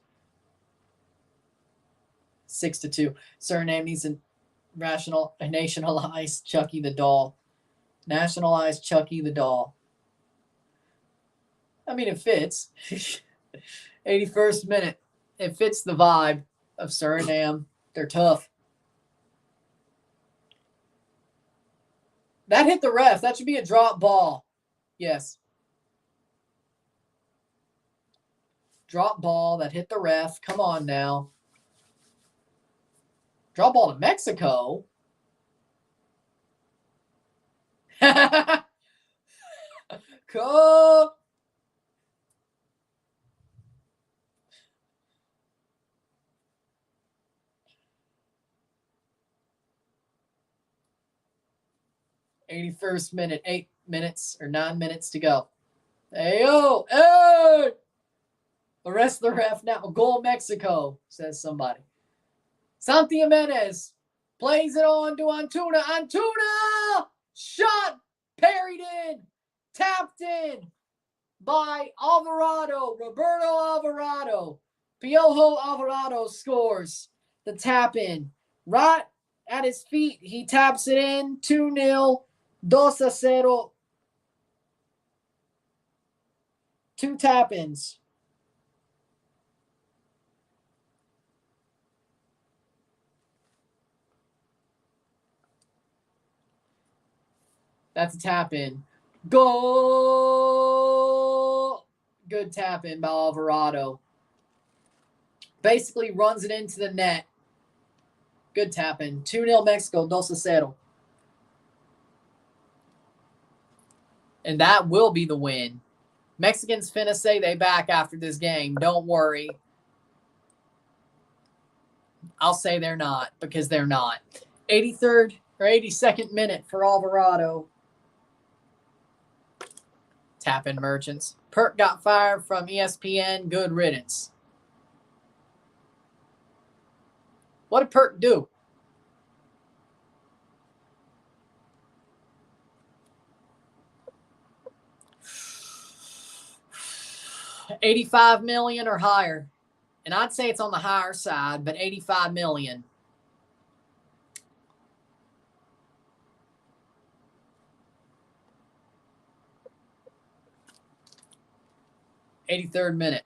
6-2. Suriname needs to nationalize Chucky the doll. Nationalize Chucky the doll. I mean, it fits. 81st minute. It fits the vibe of Suriname. They're tough. That hit the ref. That should be a drop ball. Yes. Drop ball that hit the ref. Come on now. Drop ball to Mexico. Cool. '81st minute, 8 minutes or 9 minutes to go. Hey, yo, hey! Arrest the ref now. Goal Mexico, says somebody. Santi Jimenez plays it on to Antuna. Antuna! Shot! Parried in. Tapped in by Alvarado. Roberto Alvarado. Piojo Alvarado scores the tap in. Right at his feet, he taps it in. 2-0. 2-0. 2 tap-ins. That's a tap-in. Goal! Good tap-in by Alvarado. Basically runs it into the net. Good tap-in. 2-0 Mexico, 2-0. And that will be the win. Mexicans finna say they back after this game. Don't worry. I'll say they're not because they're not. 83rd or 82nd minute for Alvarado. Tap-in merchants. Perk got fired from ESPN. Good riddance. What did Perk do? $85 million or higher. And I'd say it's on the higher side, but $85 million. '83rd minute.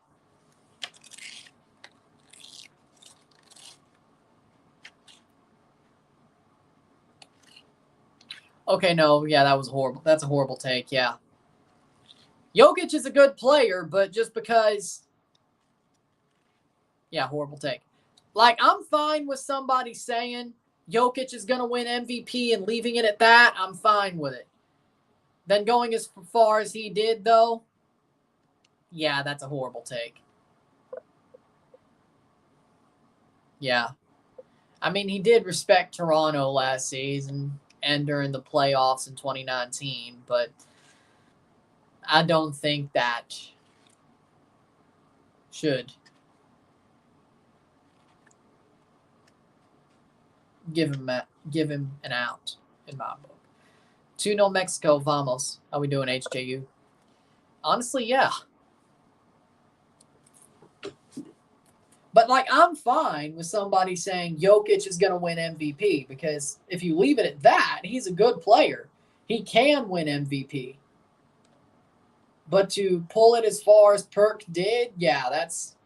Okay, no, yeah, that was horrible. That's a horrible take, yeah. Jokic is a good player, but just because... Yeah, horrible take. Like, I'm fine with somebody saying Jokic is going to win MVP and leaving it at that. I'm fine with it. Then going as far as he did, though, yeah, that's a horrible take. Yeah. I mean, he did respect Toronto last season and during the playoffs in 2019, but I don't think that should give him an out in my book. 2-0 Mexico, vamos. How we doing, HJU? Honestly, yeah. But, like, I'm fine with somebody saying Jokic is going to win MVP because if you leave it at that, he's a good player. He can win MVP. But to pull it as far as Perk did, yeah, that's...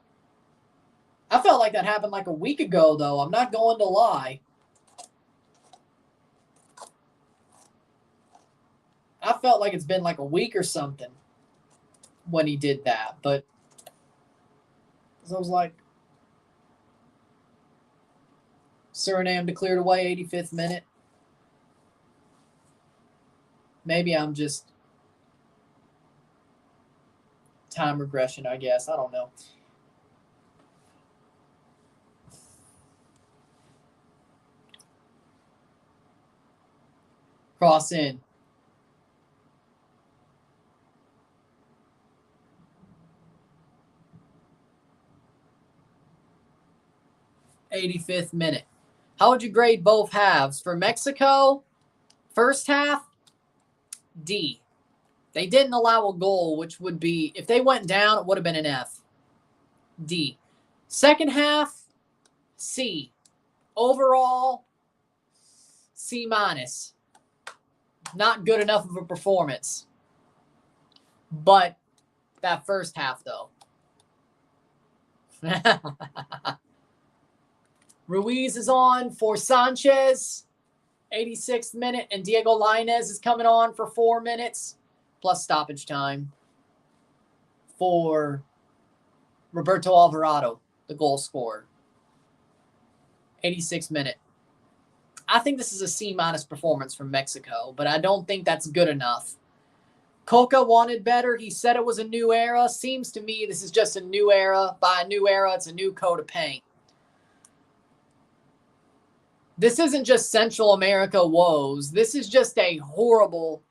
I felt like that happened like a week ago, though. I'm not going to lie. I felt like it's been like a week or something when he did that. But I was like, Suriname declared away 85th minute. Maybe I'm just time regression, I guess. I don't know. Cross in. '85th minute. How would you grade both halves? For Mexico, first half, D. They didn't allow a goal, which would be, if they went down, it would have been an F. D. Second half, C. Overall, C minus. Not good enough of a performance. But that first half, though. Ruiz is on for Sanchez, 86th minute, and Diego Lainez is coming on for 4 minutes, plus stoppage time for Roberto Alvarado, the goal scorer. 86th minute. I think this is a C-minus performance from Mexico, but I don't think that's good enough. Coca wanted better. He said it was a new era. Seems to me this is just a new era. By a new era, it's a new coat of paint. This isn't just Central America woes. This is just a horrible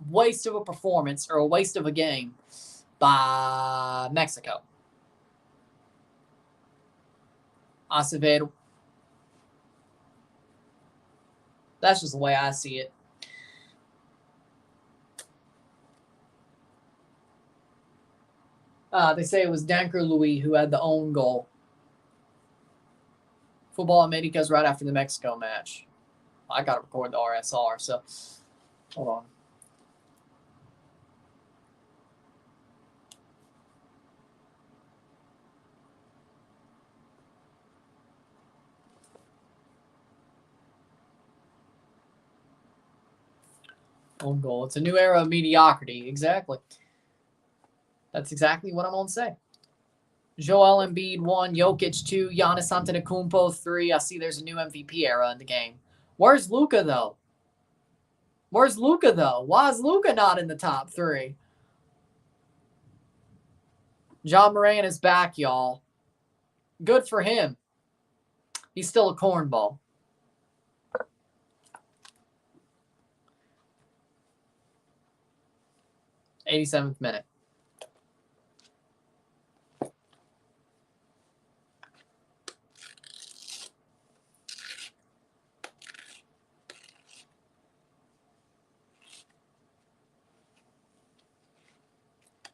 waste of a performance or a waste of a game by Mexico. Acevedo. That's just the way I see it. They say it was Danker Louis who had the own goal. Football Americas right after the Mexico match. I got to record the RSR, so hold on. Own goal. It's a new era of mediocrity. Exactly. That's exactly what I'm going to say. Joel Embiid 1, Jokic 2, Giannis Antetokounmpo 3. I see there's a new MVP era in the game. Where's Luka, though? Why is Luka not in the top 3? John Moran is back, y'all. Good for him. He's still a cornball. '87th minute.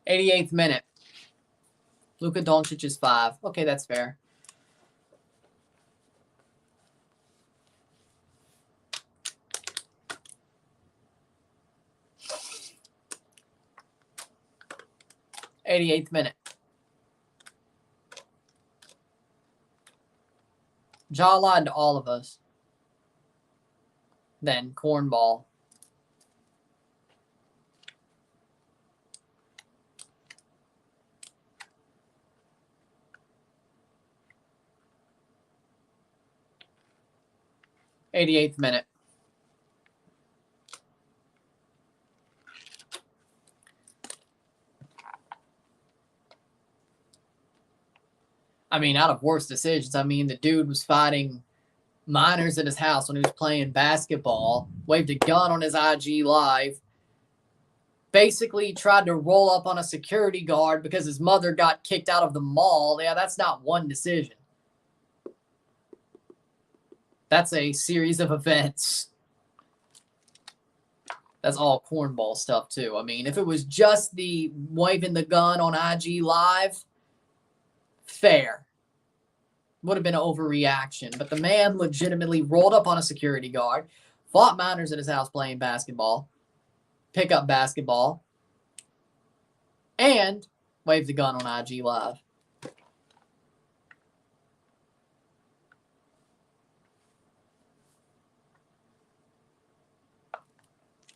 '88th minute. Luka Doncic is 5. Okay, that's fair. '88th minute. Ja lied to all of us. Then cornball. '88th minute. I mean, out of worst decisions, I mean, the dude was fighting minors at his house when he was playing basketball, waved a gun on his IG Live, basically tried to roll up on a security guard because his mother got kicked out of the mall. Yeah, that's not one decision. That's a series of events. That's all cornball stuff, too. I mean, if it was just the waving the gun on IG Live, fair. Would have been an overreaction. But the man legitimately rolled up on a security guard, fought minors at his house playing basketball, pickup basketball, and waved the gun on IG Live.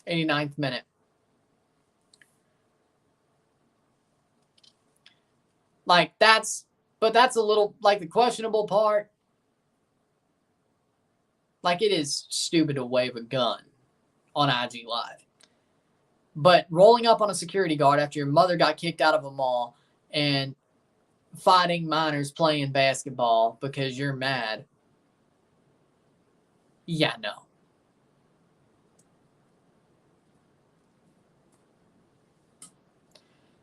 '89th minute. But that's a little, like, the questionable part. Like, it is stupid to wave a gun. on IG Live. But rolling up on a security guard after your mother got kicked out of a mall and fighting minors playing basketball because you're mad. Yeah, no.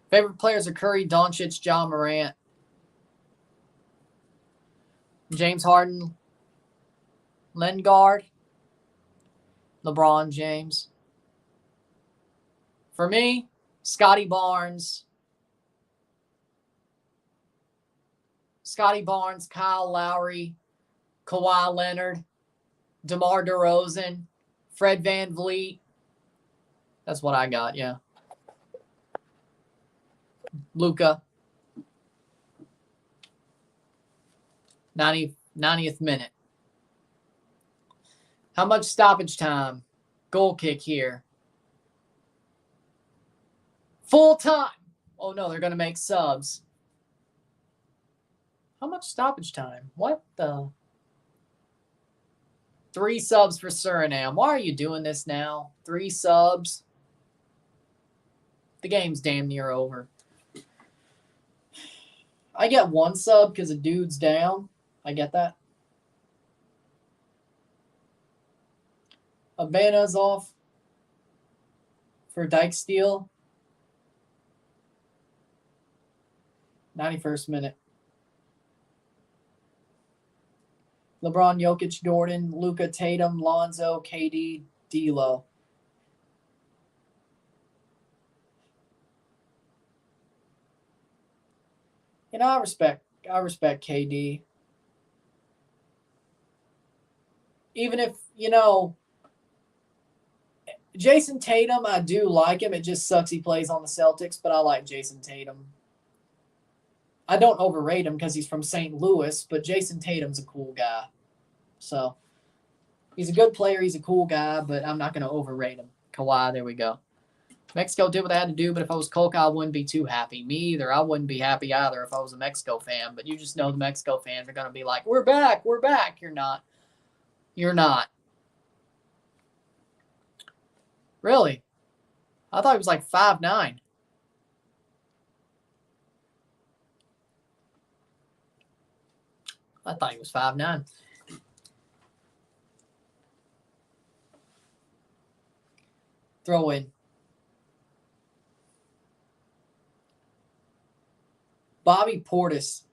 Favorite players are Curry, Doncic, John Morant, James Harden, Lingard, LeBron James. For me, Scotty Barnes, Kyle Lowry, Kawhi Leonard, DeMar DeRozan, Fred VanVleet. That's what I got, yeah. Luka. 90th minute. How much stoppage time? Goal kick here. Full time. Oh, no, they're going to make subs. How much stoppage time? What the? 3 subs for Suriname. Why are you doing this now? 3 subs. The game's damn near over. I get 1 sub because a dude's down. I get that. Abana's off for Dyke Steele. 91st minute. LeBron, Jokic, Gordon, Luka, Tatum, Lonzo, KD, D'Lo. You know, I respect KD. Even if, you know, Jason Tatum, I do like him. It just sucks he plays on the Celtics, but I like Jason Tatum. I don't overrate him because he's from St. Louis, but Jason Tatum's a cool guy. So, he's a good player. He's a cool guy, but I'm not going to overrate him. Kawhi, there we go. Mexico did what they had to do, but if I was Coca, I wouldn't be too happy. Me either. I wouldn't be happy either if I was a Mexico fan, but you just know the Mexico fans are going to be like, we're back. You're not. You're not. Really? I thought he was like 5'9". I thought he was 5'9". Throw in. Bobby Portis.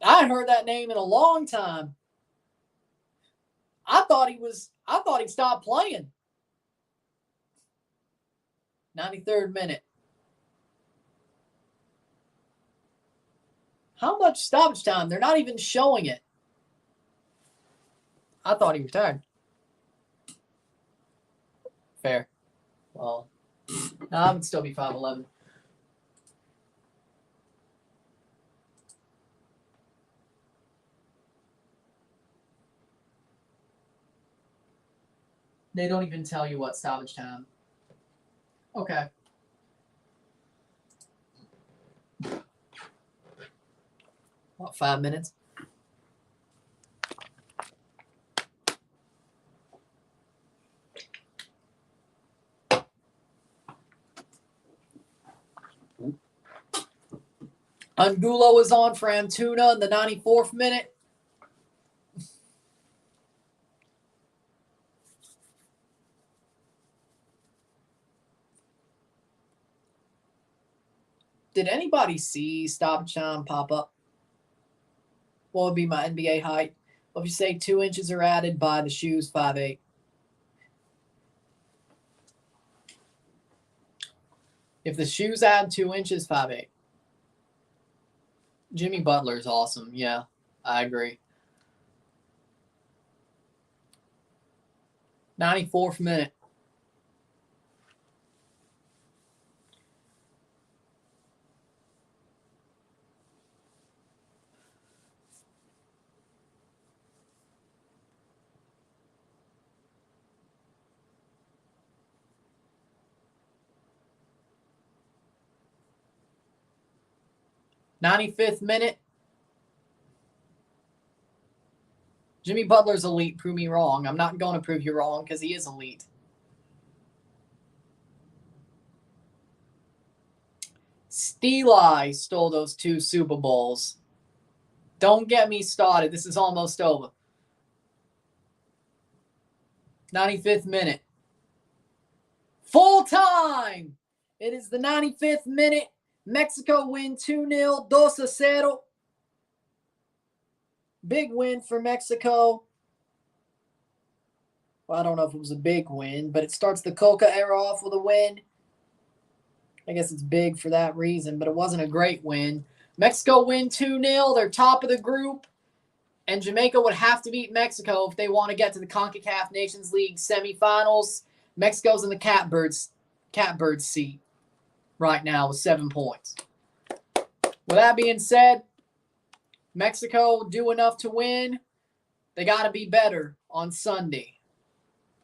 I hadn't heard that name in a long time. I thought he stopped playing. 93rd minute. How much stoppage time? They're not even showing it. I thought he retired. Fair. Well, I would still be 5'11". They don't even tell you what stoppage time. Okay. What, 5 minutes? Angulo is on for Antuna in the 94th minute. Did anybody see stoppage time pop up? What would be my NBA height? Well, if you say 2 inches are added by the shoes, 5'8". If the shoes add 2 inches, 5'8". Jimmy Butler's awesome. Yeah, I agree. 94th minute. '95th minute. Jimmy Butler's elite. Prove me wrong. I'm not going to prove you wrong because he is elite. Steeli stole those 2 Super Bowls. Don't get me started. This is almost over. 95th minute. Full time. It is the 95th minute. Mexico win 2-0, 2-0. Big win for Mexico. Well, I don't know if it was a big win, but it starts the Coca era off with a win. I guess it's big for that reason, but it wasn't a great win. Mexico win 2-0. They're top of the group. And Jamaica would have to beat Mexico if they want to get to the CONCACAF Nations League semifinals. Mexico's in the catbird seat right now with 7 points. With that being said, Mexico do enough to win. They got to be better on Sunday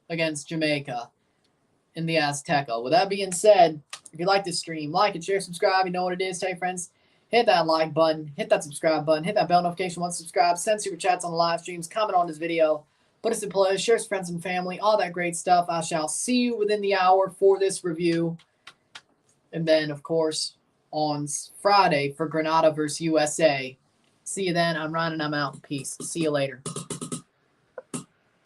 against Jamaica in the Azteca. With that being said, if you like this stream, like and share, subscribe. You know what it is. Tell your friends. Hit that like button. Hit that subscribe button. Hit that bell notification once subscribed. Send super chats on the live streams. Comment on this video. Put us in play. Share with friends and family. All that great stuff. I shall see you within the hour for this review. And then, of course, on Friday for Grenada versus USA. See you then. I'm Ryan and I'm out. Peace. See you later.